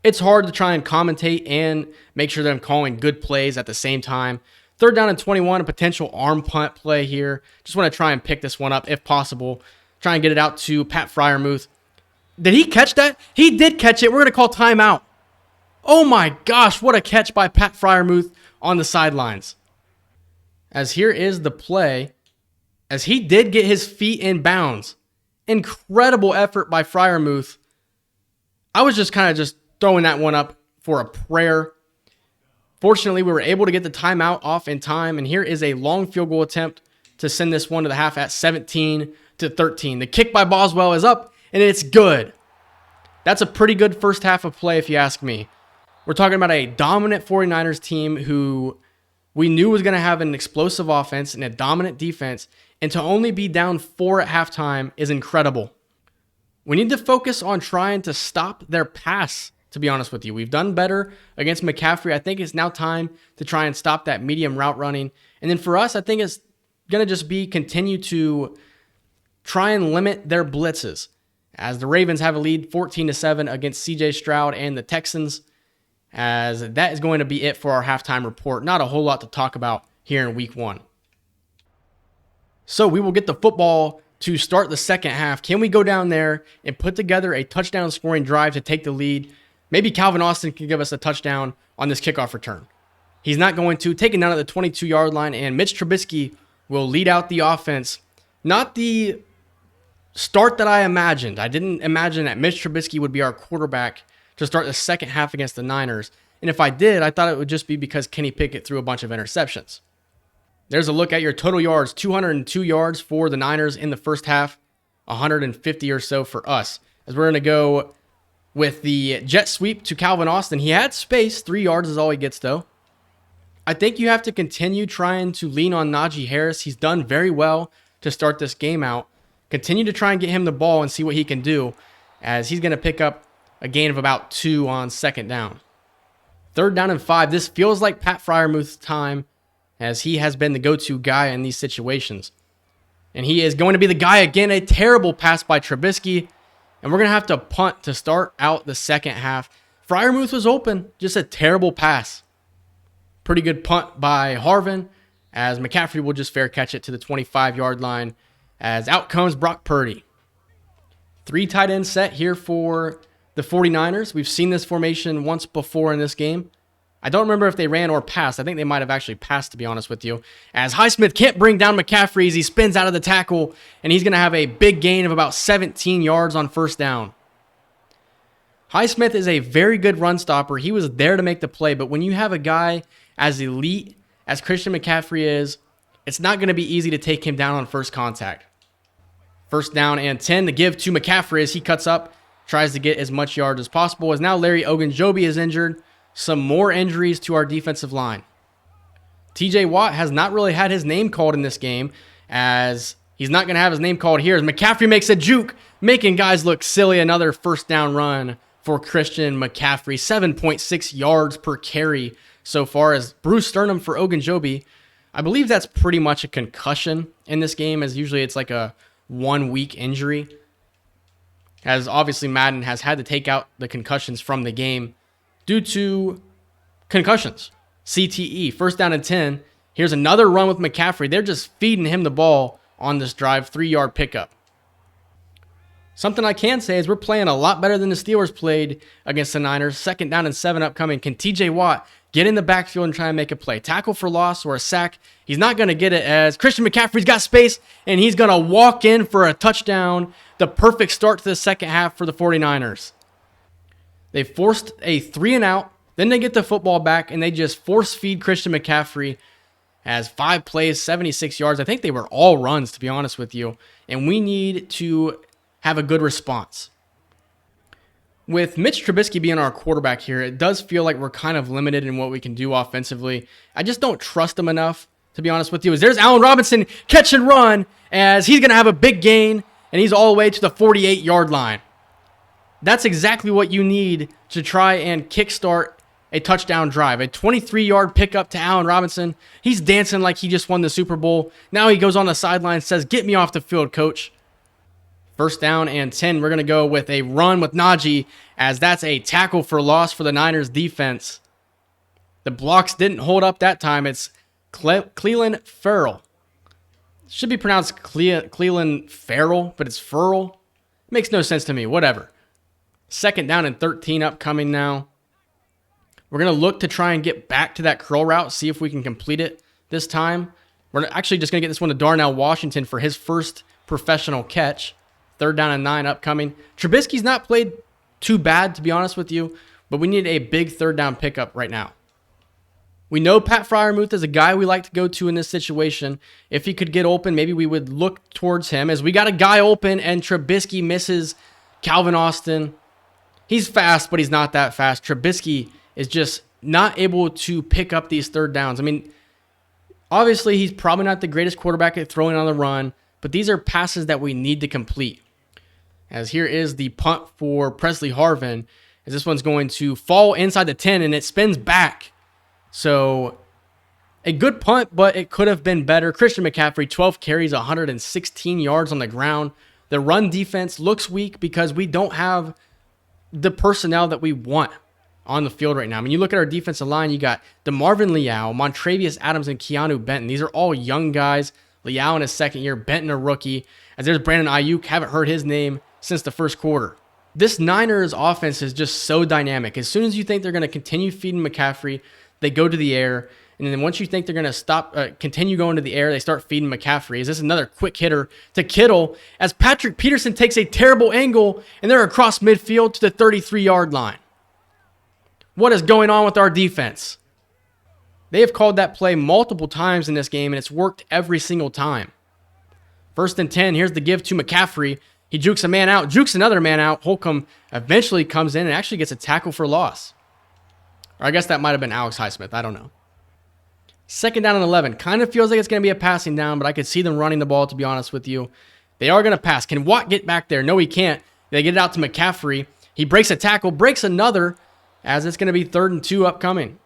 It's hard to try and commentate and make sure that I'm calling good plays at the same time. 3rd down and 21, a potential arm punt play here. Just want to try and pick this one up if possible. Try and get it out to Pat Freiermuth. Did he catch that? He did catch it. We're going to call timeout. Oh my gosh, what a catch by Pat Freiermuth on the sidelines. As here is the play, as he did get his feet in bounds. Incredible effort by Freiermuth. I was just kind of just throwing that one up for a prayer. Fortunately, we were able to get the timeout off in time, and here is a long field goal attempt to send this one to the half at 17-13. The kick by Boswell is up, and it's good. That's a pretty good first half of play if you ask me. We're talking about a dominant 49ers team who we knew was going to have an explosive offense and a dominant defense, and to only be down 4 at halftime is incredible. We need to focus on trying to stop their pass, to be honest with you. We've done better against McCaffrey. I think it's now time to try and stop that medium route running. And then for us, I think it's going to just be continue to try and limit their blitzes, as the Ravens have a lead 14-7 against CJ Stroud and the Texans, as that is going to be it for our halftime report. Not a whole lot to talk about here in week 1. So we will get the football to start the second half. Can we go down there and put together a touchdown scoring drive to take the lead? Maybe Calvin Austin can give us a touchdown on this kickoff return. He's not going to. Taken down at the 22-yard line, and Mitch Trubisky will lead out the offense. Not the start that I imagined. I didn't imagine that Mitch Trubisky would be our quarterback to start the second half against the Niners. And if I did, I thought it would just be because Kenny Pickett threw a bunch of interceptions. There's a look at your total yards. 202 yards for the Niners in the first half, 150 or so for us. As we're going to go with the jet sweep to Calvin Austin. He had space. 3 yards is all he gets, though. I think you have to continue trying to lean on Najee Harris. He's done very well to start this game out. Continue to try and get him the ball and see what he can do, as he's going to pick up a gain of about 2 on second down. 3rd down and 5. This feels like Pat Freiermuth's time, as he has been the go-to guy in these situations. And he is going to be the guy again. A terrible pass by Trubisky. And we're going to have to punt to start out the second half. Freiermuth was open. Just a terrible pass. Pretty good punt by Harvin, as McCaffrey will just fair catch it to the 25-yard line, as out comes Brock Purdy. 3 tight end set here for the 49ers. We've seen this formation once before in this game. I don't remember if they ran or passed. I think they might have actually passed, to be honest with you. As Highsmith can't bring down McCaffrey as he spins out of the tackle, and he's going to have a big gain of about 17 yards on first down. Highsmith is a very good run stopper. He was there to make the play, but when you have a guy as elite as Christian McCaffrey is, it's not going to be easy to take him down on first contact. 1st down and 10 to give to McCaffrey as he cuts up, tries to get as much yards as possible, as now Larry Ogunjobi is injured. Some more injuries to our defensive line. TJ Watt has not really had his name called in this game, as he's not going to have his name called here, as McCaffrey makes a juke, making guys look silly. Another 1st down run for Christian McCaffrey. 7.6 yards per carry so far, as Bruce Sternum for Ogunjobi. I believe that's pretty much a concussion in this game, as usually it's like a 1-week injury, as obviously Madden has had to take out the concussions from the game due to concussions. CTE. 1st down and 10. Here's another run with McCaffrey. They're just feeding him the ball on this drive. 3-yard pickup. Something I can say is we're playing a lot better than the Steelers played against the Niners. 2nd down and 7 upcoming. Can TJ Watt get in the backfield and try and make a play? Tackle for loss or a sack. He's not going to get it, as Christian McCaffrey's got space, and he's going to walk in for a touchdown. The perfect start to the second half for the 49ers. They forced a 3-and-out. Then they get the football back, and they just force feed Christian McCaffrey, as 5 plays, 76 yards. I think they were all runs, to be honest with you. And we need to have a good response. With Mitch Trubisky being our quarterback here, it does feel like we're kind of limited in what we can do offensively. I just don't trust him enough, to be honest with you. As there's Allen Robinson, catch and run, as he's going to have a big gain, and he's all the way to the 48-yard line. That's exactly what you need to try and kickstart a touchdown drive. A 23-yard pickup to Allen Robinson. He's dancing like he just won the Super Bowl. Now he goes on the sideline and says, "Get me off the field, coach." 1st down and 10. We're going to go with a run with Najee, as that's a tackle for loss for the Niners defense. The blocks didn't hold up that time. It's Cleland Farrell. Should be pronounced Cleland Farrell, but it's Furl. Makes no sense to me. Whatever. 2nd down and 13 upcoming now. We're going to look to try and get back to that curl route, see if we can complete it this time. We're actually just going to get this one to Darnell Washington for his first professional catch. 3rd down and 9 upcoming. Trubisky's not played too bad, to be honest with you, but we need a big 3rd down pickup right now. We know Pat Freiermuth is a guy we like to go to in this situation. If he could get open, maybe we would look towards him, as we got a guy open and Trubisky misses Calvin Austin. He's fast, but he's not that fast. Trubisky is just not able to pick up these third downs. I mean, obviously, he's probably not the greatest quarterback at throwing on the run, but these are passes that we need to complete. As here is the punt for Presley Harvin, as this one's going to fall inside the 10, and it spins back. So a good punt, but it could have been better. Christian McCaffrey, 12 carries, 116 yards on the ground. The run defense looks weak because we don't have the personnel that we want on the field right now. I mean, you look at our defensive line, you got DeMarvin Leal, Montravius Adams, and Keanu Benton. These are all young guys. Leal in his second year, Benton a rookie. As there's Brandon Ayuk, haven't heard his name since the first quarter. This Niners offense is just so dynamic. As soon as you think they're going to continue feeding McCaffrey, they go to the air. And then once you think they're going to continue going to the air, they start feeding McCaffrey. Is this another quick hitter to Kittle as Patrick Peterson takes a terrible angle and they're across midfield to the 33-yard line? What is going on with our defense? They have called that play multiple times in this game, and it's worked every single time. 1st and 10. Here's the give to McCaffrey. He jukes a man out, jukes another man out. Holcomb eventually comes in and actually gets a tackle for loss. Or I guess that might have been Alex Highsmith. I don't know. 2nd down and 11. Kind of feels like it's going to be a passing down, but I could see them running the ball, to be honest with you. They are going to pass. Can Watt get back there? No, he can't. They get it out to McCaffrey. He breaks a tackle, breaks another, as it's going to be 3rd and 2 upcoming.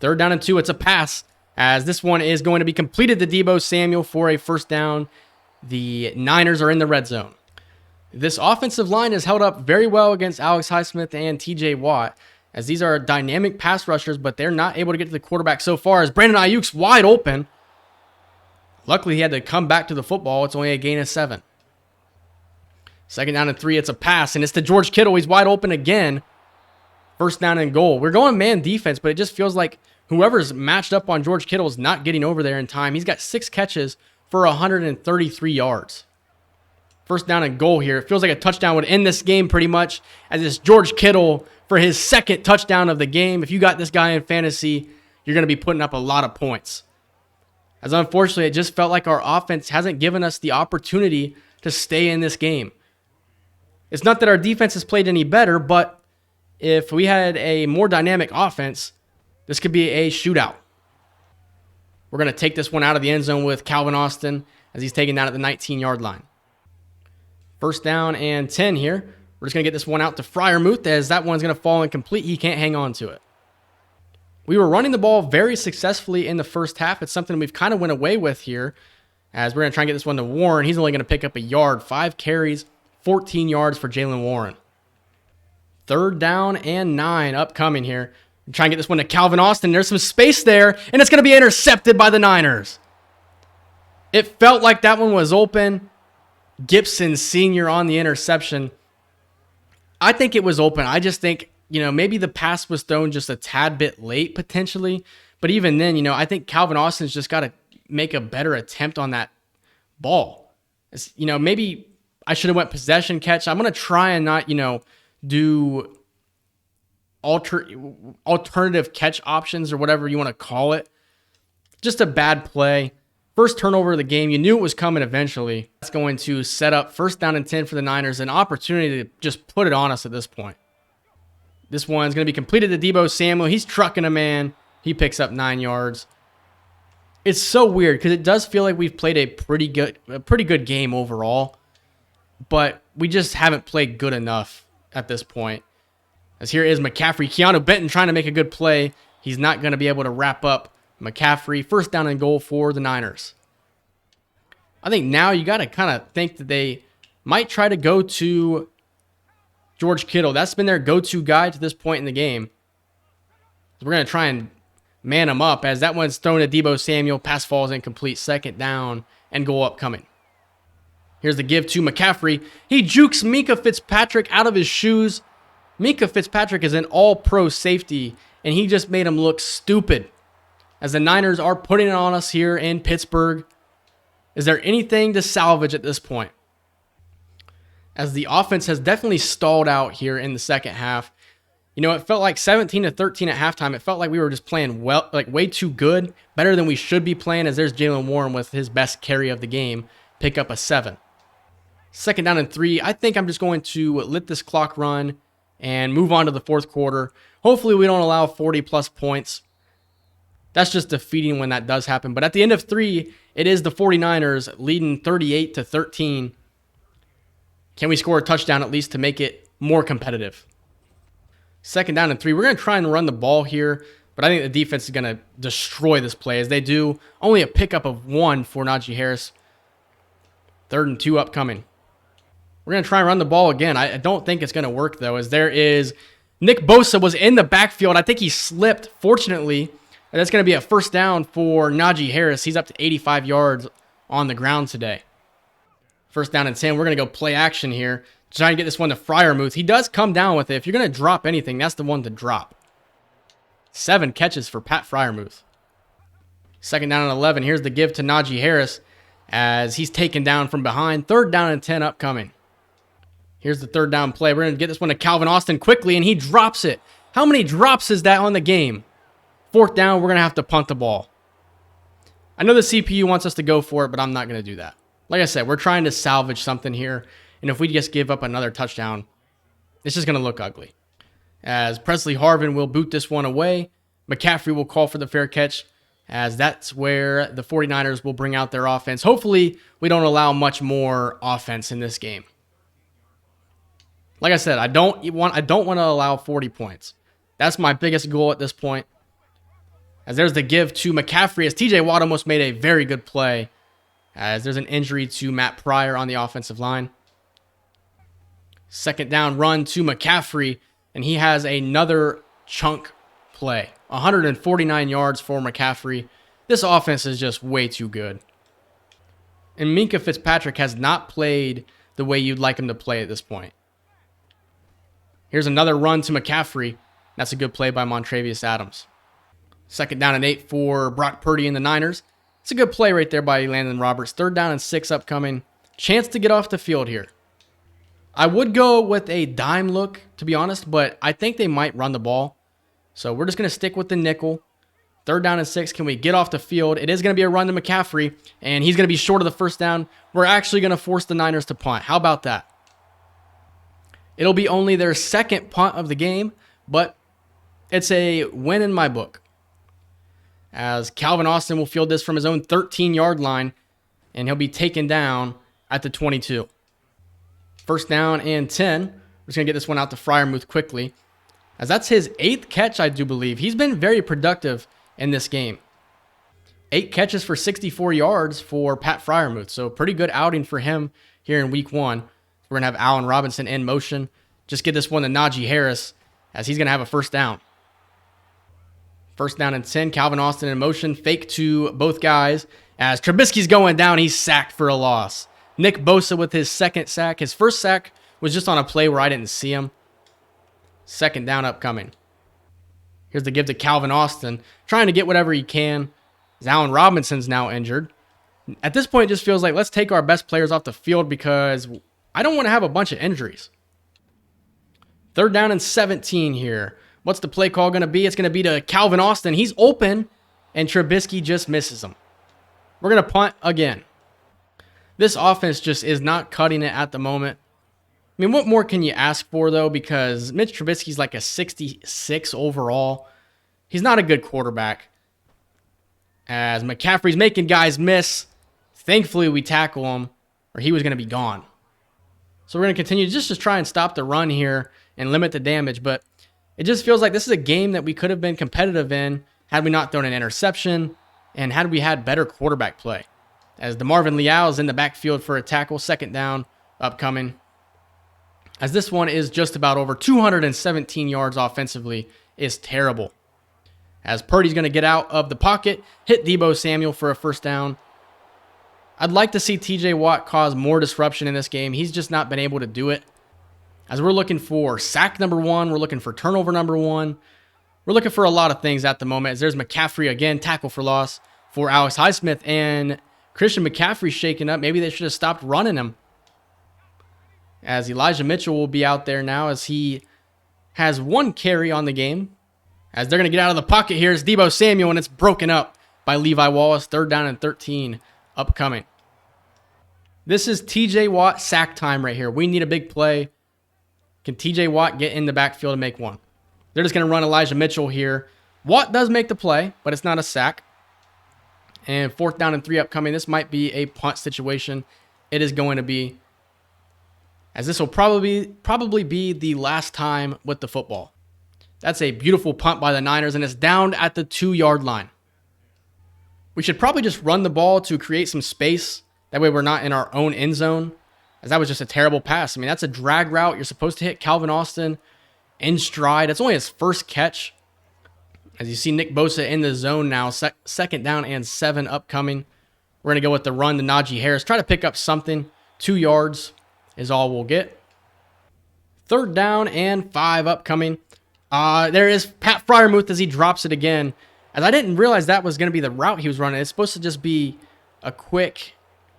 3rd down and 2. It's a pass, as this one is going to be completed to Deebo Samuel for a 1st down. The Niners are in the red zone. This offensive line has held up very well against Alex Highsmith and TJ Watt, as these are dynamic pass rushers, but they're not able to get to the quarterback so far, as Brandon Ayuk's wide open. Luckily, he had to come back to the football. It's only a gain of 7. 2nd down and 3. It's a pass, and it's to George Kittle. He's wide open again. 1st down and goal. We're going man defense, but it just feels like whoever's matched up on George Kittle is not getting over there in time. He's got 6 catches for 133 yards. 1st down and goal here. It feels like a touchdown would end this game pretty much, as it's George Kittle for his 2nd touchdown of the game. If you got this guy in fantasy, you're going to be putting up a lot of points. As unfortunately, it just felt like our offense hasn't given us the opportunity to stay in this game. It's not that our defense has played any better, but if we had a more dynamic offense, this could be a shootout. We're going to take this one out of the end zone with Calvin Austin as he's taken down at the 19-yard line. 1st down and 10 here. We're just going to get this one out to Freiermuth, as that one's going to fall incomplete. He can't hang on to it. We were running the ball very successfully in the first half. It's something we've kind of went away with here, as we're going to try and get this one to Warren. He's only going to pick up a yard. 5 carries, 14 yards for Jaylen Warren. 3rd down and 9 upcoming here. We're trying to get this one to Calvin Austin. There's some space there, and it's going to be intercepted by the Niners. It felt like that one was open. Gibson Sr. on the interception. I think it was open. I just think, maybe the pass was thrown just a tad bit late potentially. But even then, I think Calvin Austin's just got to make a better attempt on that ball. Maybe I should have went possession catch. I'm going to try and not, do alternative catch options or whatever you want to call it. Just a bad play. First turnover of the game. You knew it was coming eventually. That's going to set up 1st down and 10 for the Niners. An opportunity to just put it on us at this point. This one's going to be completed to Deebo Samuel. He's trucking a man. He picks up 9 yards. It's so weird because it does feel like we've played a pretty good game overall, but we just haven't played good enough at this point. As here is McCaffrey. Keanu Benton trying to make a good play. He's not going to be able to wrap up McCaffrey. 1st down and goal for the Niners. I think now you got to kind of think that they might try to go to George Kittle. That's been their go-to guy to this point in the game. So we're going to try and man him up, as that one's thrown to Deebo Samuel. Pass falls incomplete. 2nd down and goal upcoming. Here's the give to McCaffrey. He jukes Mika Fitzpatrick out of his shoes. Mika Fitzpatrick is an all-pro safety, and he just made him look stupid. As the Niners are putting it on us here in Pittsburgh. Is there anything to salvage at this point? As the offense has definitely stalled out here in the second half. It felt like 17-13 at halftime. It felt like we were just playing well, like way too good, better than we should be playing, as there's Jaylen Warren with his best carry of the game, pick up a 7. 2nd down and 3. I think I'm just going to let this clock run and move on to the fourth quarter. Hopefully we don't allow 40 plus points. That's just defeating when that does happen. But at the end of 3, it is the 49ers leading 38-13. Can we score a touchdown at least to make it more competitive? Second down and 3. We're going to try and run the ball here, but I think the defense is going to destroy this play as they do. Only a pickup of 1 for Najee Harris. 3rd and 2 upcoming. We're going to try and run the ball again. I don't think it's going to work, though, as there is Nick Bosa was in the backfield. I think he slipped, fortunately. And that's going to be a first down for Najee Harris. He's up to 85 yards on the ground today. First down and 10. We're going to go play action here. Trying to get this one to Freiermuth. He does come down with it. If you're going to drop anything, that's the one to drop. 7 catches for Pat Freiermuth. Second down and 11. Here's the give to Najee Harris as he's taken down from behind. 3rd down and 10 upcoming. Here's the 3rd down play. We're going to get this one to Calvin Austin quickly, and he drops it. How many drops is that on the game? 4th down, we're going to have to punt the ball. I know the CPU wants us to go for it, but I'm not going to do that. Like I said, we're trying to salvage something here, and if we just give up another touchdown, it's just going to look ugly. As Presley Harvin will boot this one away, McCaffrey will call for the fair catch, as that's where the 49ers will bring out their offense. Hopefully, we don't allow much more offense in this game. Like I said, I don't want to allow 40 points. That's my biggest goal at this point. As there's the give to McCaffrey, as TJ Watt almost made a very good play, as there's an injury to Matt Pryor on the offensive line. Second down run to McCaffrey, and he has another chunk play. 149 yards for McCaffrey. This offense is just way too good. And Minkah Fitzpatrick has not played the way you'd like him to play at this point. Here's another run to McCaffrey. That's a good play by Montravius Adams. Second down and 8 for Brock Purdy and the Niners. It's a good play right there by Landon Roberts. 3rd down and 6 upcoming. Chance to get off the field here. I would go with a dime look, to be honest, but I think they might run the ball. So we're just going to stick with the nickel. 3rd down and 6. Can we get off the field? It is going to be a run to McCaffrey, and he's going to be short of the first down. We're actually going to force the Niners to punt. How about that? It'll be only their 2nd punt of the game, but it's a win in my book. As Calvin Austin will field this from his own 13-yard line, and he'll be taken down at the 22. First down and 10. We're just going to get this one out to Freiermuth quickly, as that's his 8th catch, I do believe. He's been very productive in this game. 8 catches for 64 yards for Pat Freiermuth, so pretty good outing for him here in week 1. We're going to have Allen Robinson in motion. Just get this one to Najee Harris, as he's going to have a first down. First down and 10. Calvin Austin in motion. Fake to both guys. As Trubisky's going down, he's sacked for a loss. Nick Bosa with his 2nd sack. His first sack was just on a play where I didn't see him. 2nd down upcoming. Here's the give to Calvin Austin. Trying to get whatever he can. As Allen Robinson's now injured. At this point, it just feels like let's take our best players off the field because I don't want to have a bunch of injuries. 3rd down and 17 here. What's the play call going to be? It's going to be to Calvin Austin. He's open, and Trubisky just misses him. We're going to punt again. This offense just is not cutting it at the moment. I mean, what more can you ask for, though? Because Mitch Trubisky's like a 66 overall. He's not a good quarterback. As McCaffrey's making guys miss. Thankfully, we tackle him, or he was going to be gone. So we're going to continue just to try and stop the run here and limit the damage, but it just feels like this is a game that we could have been competitive in had we not thrown an interception and had we had better quarterback play. As DeMarvin Leal is in the backfield for a tackle, 2nd down upcoming. As this one is just about over 217 yards offensively is terrible. As Purdy's going to get out of the pocket, hit Deebo Samuel for a first down. I'd like to see TJ Watt cause more disruption in this game. He's just not been able to do it. As we're looking for sack number 1, we're looking for turnover number 1. We're looking for a lot of things at the moment. As there's McCaffrey again, tackle for loss for Alex Highsmith, and Christian McCaffrey shaken up. Maybe they should have stopped running him. As Elijah Mitchell will be out there now as he has 1 carry on the game. As they're going to get out of the pocket here is Deebo Samuel, and it's broken up by Levi Wallace. 3rd down and 13 upcoming. This is TJ Watt sack time right here. We need a big play. Can TJ Watt get in the backfield and make one? They're just going to run Elijah Mitchell here. Watt does make the play, but it's not a sack. And 4th down and 3 upcoming. This might be a punt situation. It is going to be, as this will probably be the last time with the football. That's a beautiful punt by the Niners, and it's down at the 2-yard line. We should probably just run the ball to create some space. That way we're not in our own end zone, as that was just a terrible pass. I mean, that's a drag route. You're supposed to hit Calvin Austin in stride. That's only his first catch. As you see Nick Bosa in the zone now, 2nd down and 7 upcoming. We're going to go with the run to Najee Harris. Try to pick up something. 2 yards is all we'll get. 3rd down and 5 upcoming. There is Pat Freiermuth as he drops it again. As I didn't realize that was going to be the route he was running. It's supposed to just be a quick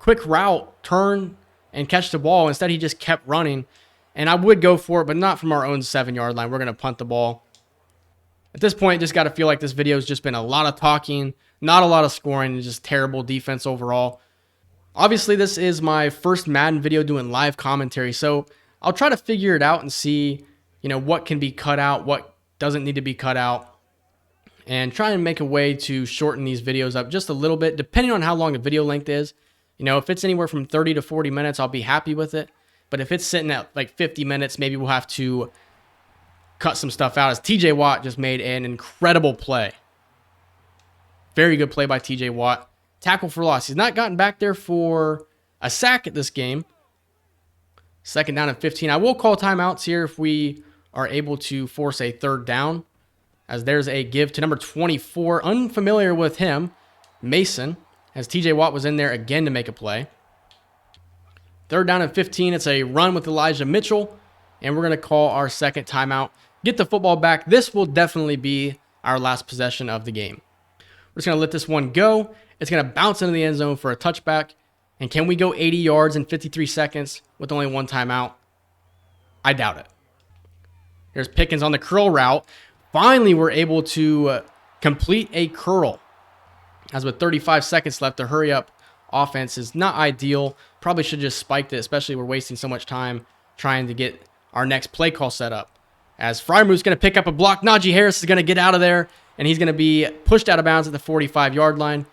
route, turn, and catch the ball. Instead, he just kept running. And I would go for it, but not from our own 7-yard line. We're going to punt the ball. At this point, just got to feel like this video has just been a lot of talking, not a lot of scoring, and just terrible defense overall. Obviously, this is my first Madden video doing live commentary, so I'll try to figure it out and see, what can be cut out, what doesn't need to be cut out, and try and make a way to shorten these videos up just a little bit, depending on how long the video length is. If it's anywhere from 30 to 40 minutes, I'll be happy with it. But if it's sitting at like 50 minutes, maybe we'll have to cut some stuff out, as TJ Watt just made an incredible play. Very good play by TJ Watt. Tackle for loss. He's not gotten back there for a sack at this game. 2nd down and 15. I will call timeouts here if we are able to force a 3rd down, as there's a give to number 24. Unfamiliar with him, Mason, as TJ Watt was in there again to make a play. 3rd down and 15. It's a run with Elijah Mitchell, and we're going to call our 2nd timeout. Get the football back. This will definitely be our last possession of the game. We're just going to let this one go. It's going to bounce into the end zone for a touchback. And can we go 80 yards in 53 seconds with only 1 timeout? I doubt it. Here's Pickens on the curl route. Finally, we're able to complete a curl. As with 35 seconds left, the hurry-up offense is not ideal. Probably should have just spiked it, especially we're wasting so much time trying to get our next play call set up. As Freiermuth's going to pick up a block, Najee Harris is going to get out of there, and he's going to be pushed out of bounds at the 45-yard line.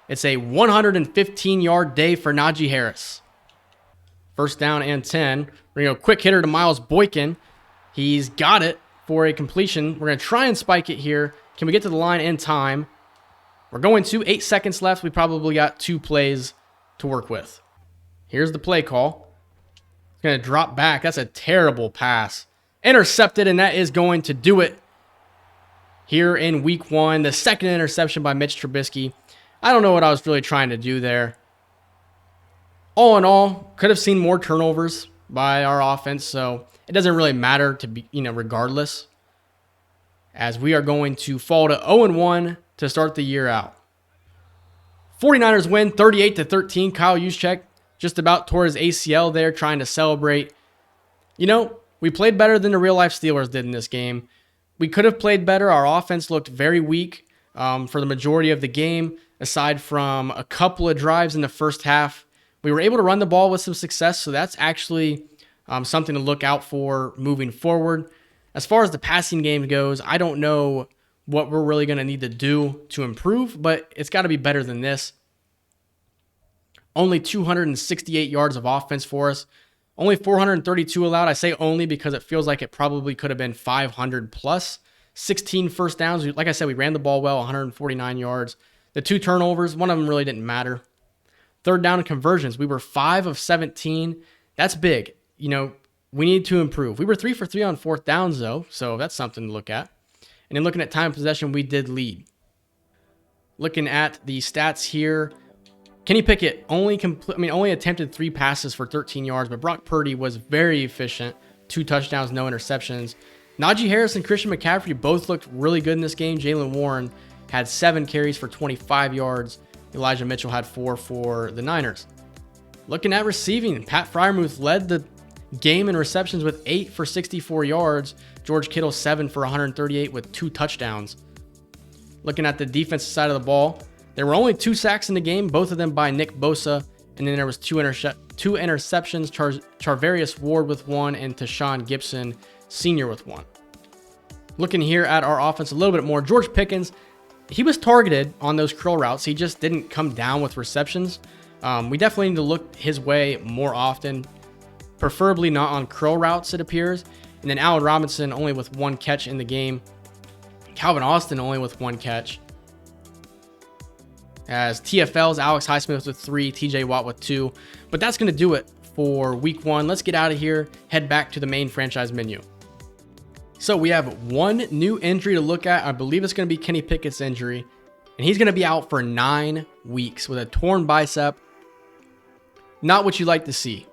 It's a 115-yard day for Najee Harris. 1st down and 10. We're going to go quick hitter to Miles Boykin. He's got it for a completion. We're going to try and spike it here. Can we get to the line in time? We're going to. 8 seconds left. We probably got 2 plays to work with. Here's the play call. It's going to drop back. That's a terrible pass. Intercepted, and that is going to do it here in week 1. The 2nd interception by Mitch Trubisky. I don't know what I was really trying to do there. All in all, could have seen more turnovers by our offense, so it doesn't really matter to be, regardless, as we are going to fall to 0-1 to start the year out. 49ers win 38-13. Kyle Juszczyk just about tore his ACL there trying to celebrate. We played better than the real-life Steelers did in this game. We could have played better. Our offense looked very weak for the majority of the game, aside from a couple of drives in the first half. We were able to run the ball with some success, so that's actually something to look out for moving forward. As far as the passing game goes, I don't know what we're really going to need to do to improve, but it's got to be better than this. Only 268 yards of offense for us. Only 432 allowed. I say only because it feels like it probably could have been 500 plus. 16 first downs. Like I said, we ran the ball well, 149 yards. The 2 turnovers, one of them really didn't matter. 3rd down conversions. We were 5 of 17. That's big. We need to improve. We were 3 for 3 on 4th downs, though, so that's something to look at. And then looking at time of possession, we did lead. Looking at the stats here, Kenny Pickett only attempted 3 passes for 13 yards, but Brock Purdy was very efficient. 2 touchdowns, no interceptions. Najee Harris and Christian McCaffrey both looked really good in this game. Jaylen Warren had 7 carries for 25 yards. Elijah Mitchell had 4 for the Niners. Looking at receiving, Pat Freiermuth led the game in receptions with 8 for 64 yards. George Kittle 7 for 138 with 2 touchdowns. Looking at the defensive side of the ball, there were only 2 sacks in the game, both of them by Nick Bosa And then there was two interceptions, Charvarius Ward with 1, and Tashawn Gibson Sr. with 1. Looking here at our offense a little bit more, George Pickens, he was targeted on those curl routes. He just didn't come down with receptions. We definitely need to look his way more often, preferably not on curl routes, it appears. And then Allen Robinson only with 1 catch in the game. Calvin Austin only with 1 catch. As TFL's Alex Highsmith with 3, TJ Watt with 2. But that's going to do it for week 1. Let's get out of here, head back to the main franchise menu. So we have 1 new injury to look at. I believe it's going to be Kenny Pickett's injury. And he's going to be out for 9 weeks with a torn bicep. Not what you like to see.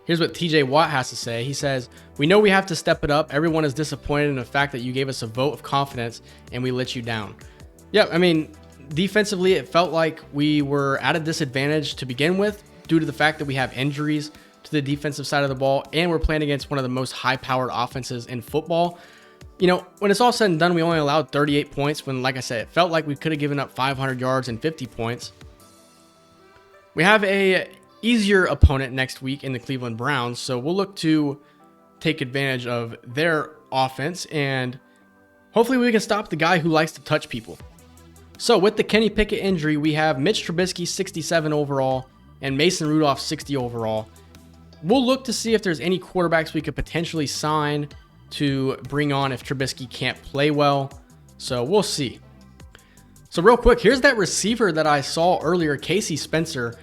Here's what TJ Watt has to say. He says, "We know we have to step it up. Everyone is disappointed in the fact that you gave us a vote of confidence and we let you down." Yeah, I mean, defensively, it felt like we were at a disadvantage to begin with due to the fact that we have injuries to the defensive side of the ball and we're playing against one of the most high-powered offenses in football. You know, when it's all said and done, we only allowed 38 points when, like I said, it felt like we could have given up 500 yards and 50 points. We have a easier opponent next week in the Cleveland Browns, so we'll look to take advantage of their offense and hopefully we can stop the guy who likes to touch people. So with the Kenny Pickett injury, we have Mitch Trubisky 67 overall and Mason Rudolph 60 overall. We'll look to see if there's any quarterbacks we could potentially sign to bring on if Trubisky can't play well. So we'll see. So real quick, here's that receiver that I saw earlier, Casey Spencer,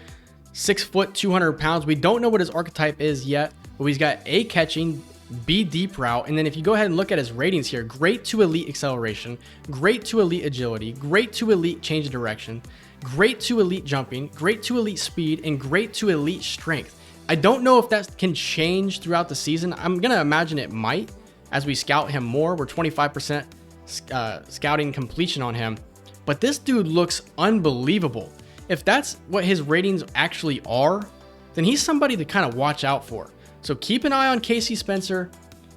6 foot, 200 pounds. We don't know what his archetype is yet, but he's got A catching, B deep route. And then if you go ahead and look at his ratings here, great to elite acceleration, great to elite agility, great to elite change of direction, great to elite jumping, great to elite speed, and great to elite strength. I don't know if that can change throughout the season. I'm going to imagine it might as we scout him more. We're 25% scouting completion on him. But this dude looks unbelievable. If that's what his ratings actually are, then he's somebody to kind of watch out for. So keep an eye on Casey Spencer.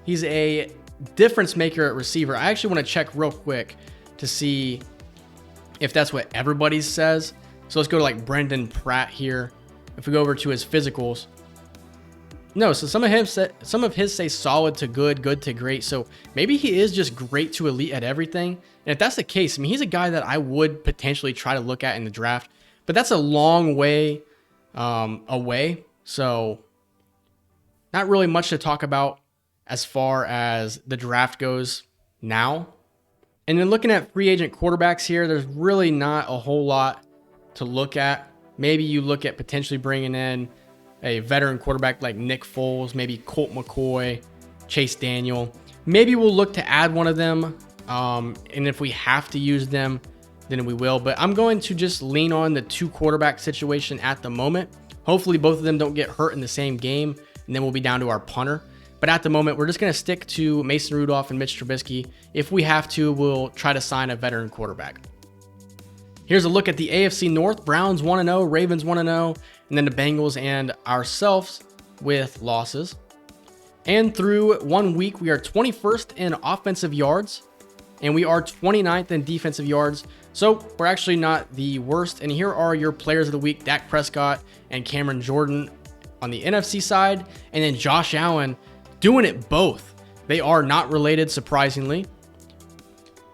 He's a difference maker at receiver. I actually want to check real quick to see if that's what everybody says. So let's go to like Brendan Pratt here. If we go over to his physicals, no, so some of his say solid to good, good to great. So maybe he is just great to elite at everything. And if that's the case, I mean, he's a guy that I would potentially try to look at in the draft, but that's a long way away. So not really much to talk about as far as the draft goes now. And then looking at free agent quarterbacks here, there's really not a whole lot to look at. Maybe you look at potentially bringing in a veteran quarterback like Nick Foles, maybe Colt McCoy, Chase Daniel. Maybe we'll look to add one of them. And if we have to use them, then we will. But I'm going to just lean on the 2 quarterback situation at the moment. Hopefully both of them don't get hurt in the same game, and then we'll be down to our punter. But at the moment, we're just going to stick to Mason Rudolph and Mitch Trubisky. If we have to, we'll try to sign a veteran quarterback. Here's a look at the AFC North. Browns 1-0, Ravens 1-0, and then the Bengals and ourselves with losses. And through 1 week, we are 21st in offensive yards, and we are 29th in defensive yards. So we're actually not the worst. And here are your players of the week: Dak Prescott and Cameron Jordan on the NFC side, and then Josh Allen doing it both. They are not related, surprisingly.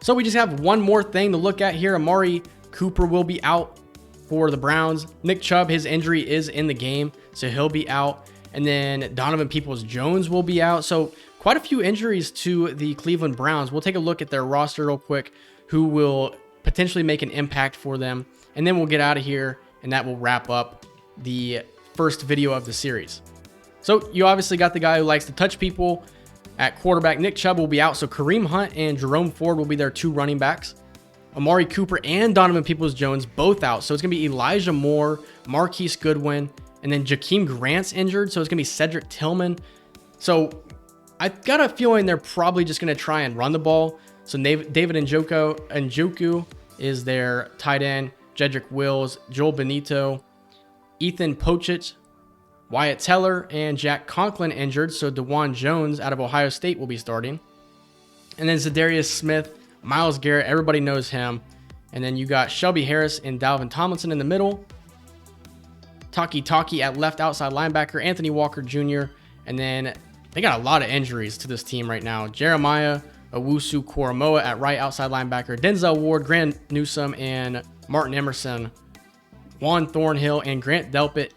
So we just have one more thing to look at here. Amari Cooper will be out for the Browns. Nick Chubb, his injury is in the game, so he'll be out. And then Donovan Peoples-Jones will be out. So quite a few injuries to the Cleveland Browns. We'll take a look at their roster real quick, who will potentially make an impact for them. And then we'll get out of here, and that will wrap up the first video of the series. So you obviously got the guy who likes to touch people at quarterback. Nick Chubb will be out, so Kareem Hunt and Jerome Ford will be their 2 running backs. Amari Cooper and Donovan Peoples-Jones both out. So it's going to be Elijah Moore, Marquise Goodwin, and then Jakeem Grant's injured. So it's going to be Cedric Tillman. So I've got a feeling they're probably just going to try and run the ball. So David Njoku is their tight end. Jedrick Wills, Joel Benito, Ethan Pochich, Wyatt Teller, and Jack Conklin injured. So DeJuan Jones out of Ohio State will be starting. And then Zadarius Smith, Myles Garrett, everybody knows him. And then you got Shelby Harris and Dalvin Tomlinson in the middle. Taki at left outside linebacker, Anthony Walker Jr., and then they got a lot of injuries to this team right now. Jeremiah Owusu-Koramoah at right outside linebacker, Denzel Ward, Grant Newsome, and Martin Emerson. Juan Thornhill and Grant Delpit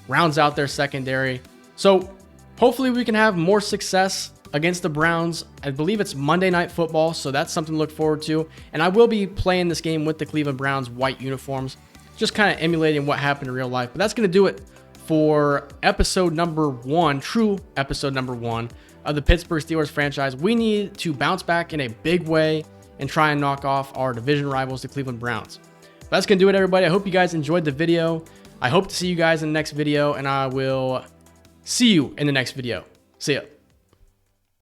rounds out their secondary. So hopefully we can have more success against the Browns. I believe it's Monday Night Football, so that's something to look forward to. And I will be playing this game with the Cleveland Browns white uniforms, just kind of emulating what happened in real life. But that's going to do it for episode number 1, true episode number 1 of the Pittsburgh Steelers franchise. We need to bounce back in a big way and try and knock off our division rivals, the Cleveland Browns. But that's going to do it, everybody. I hope you guys enjoyed the video. I hope to see you guys in the next video, and I will see you in the next video. See ya.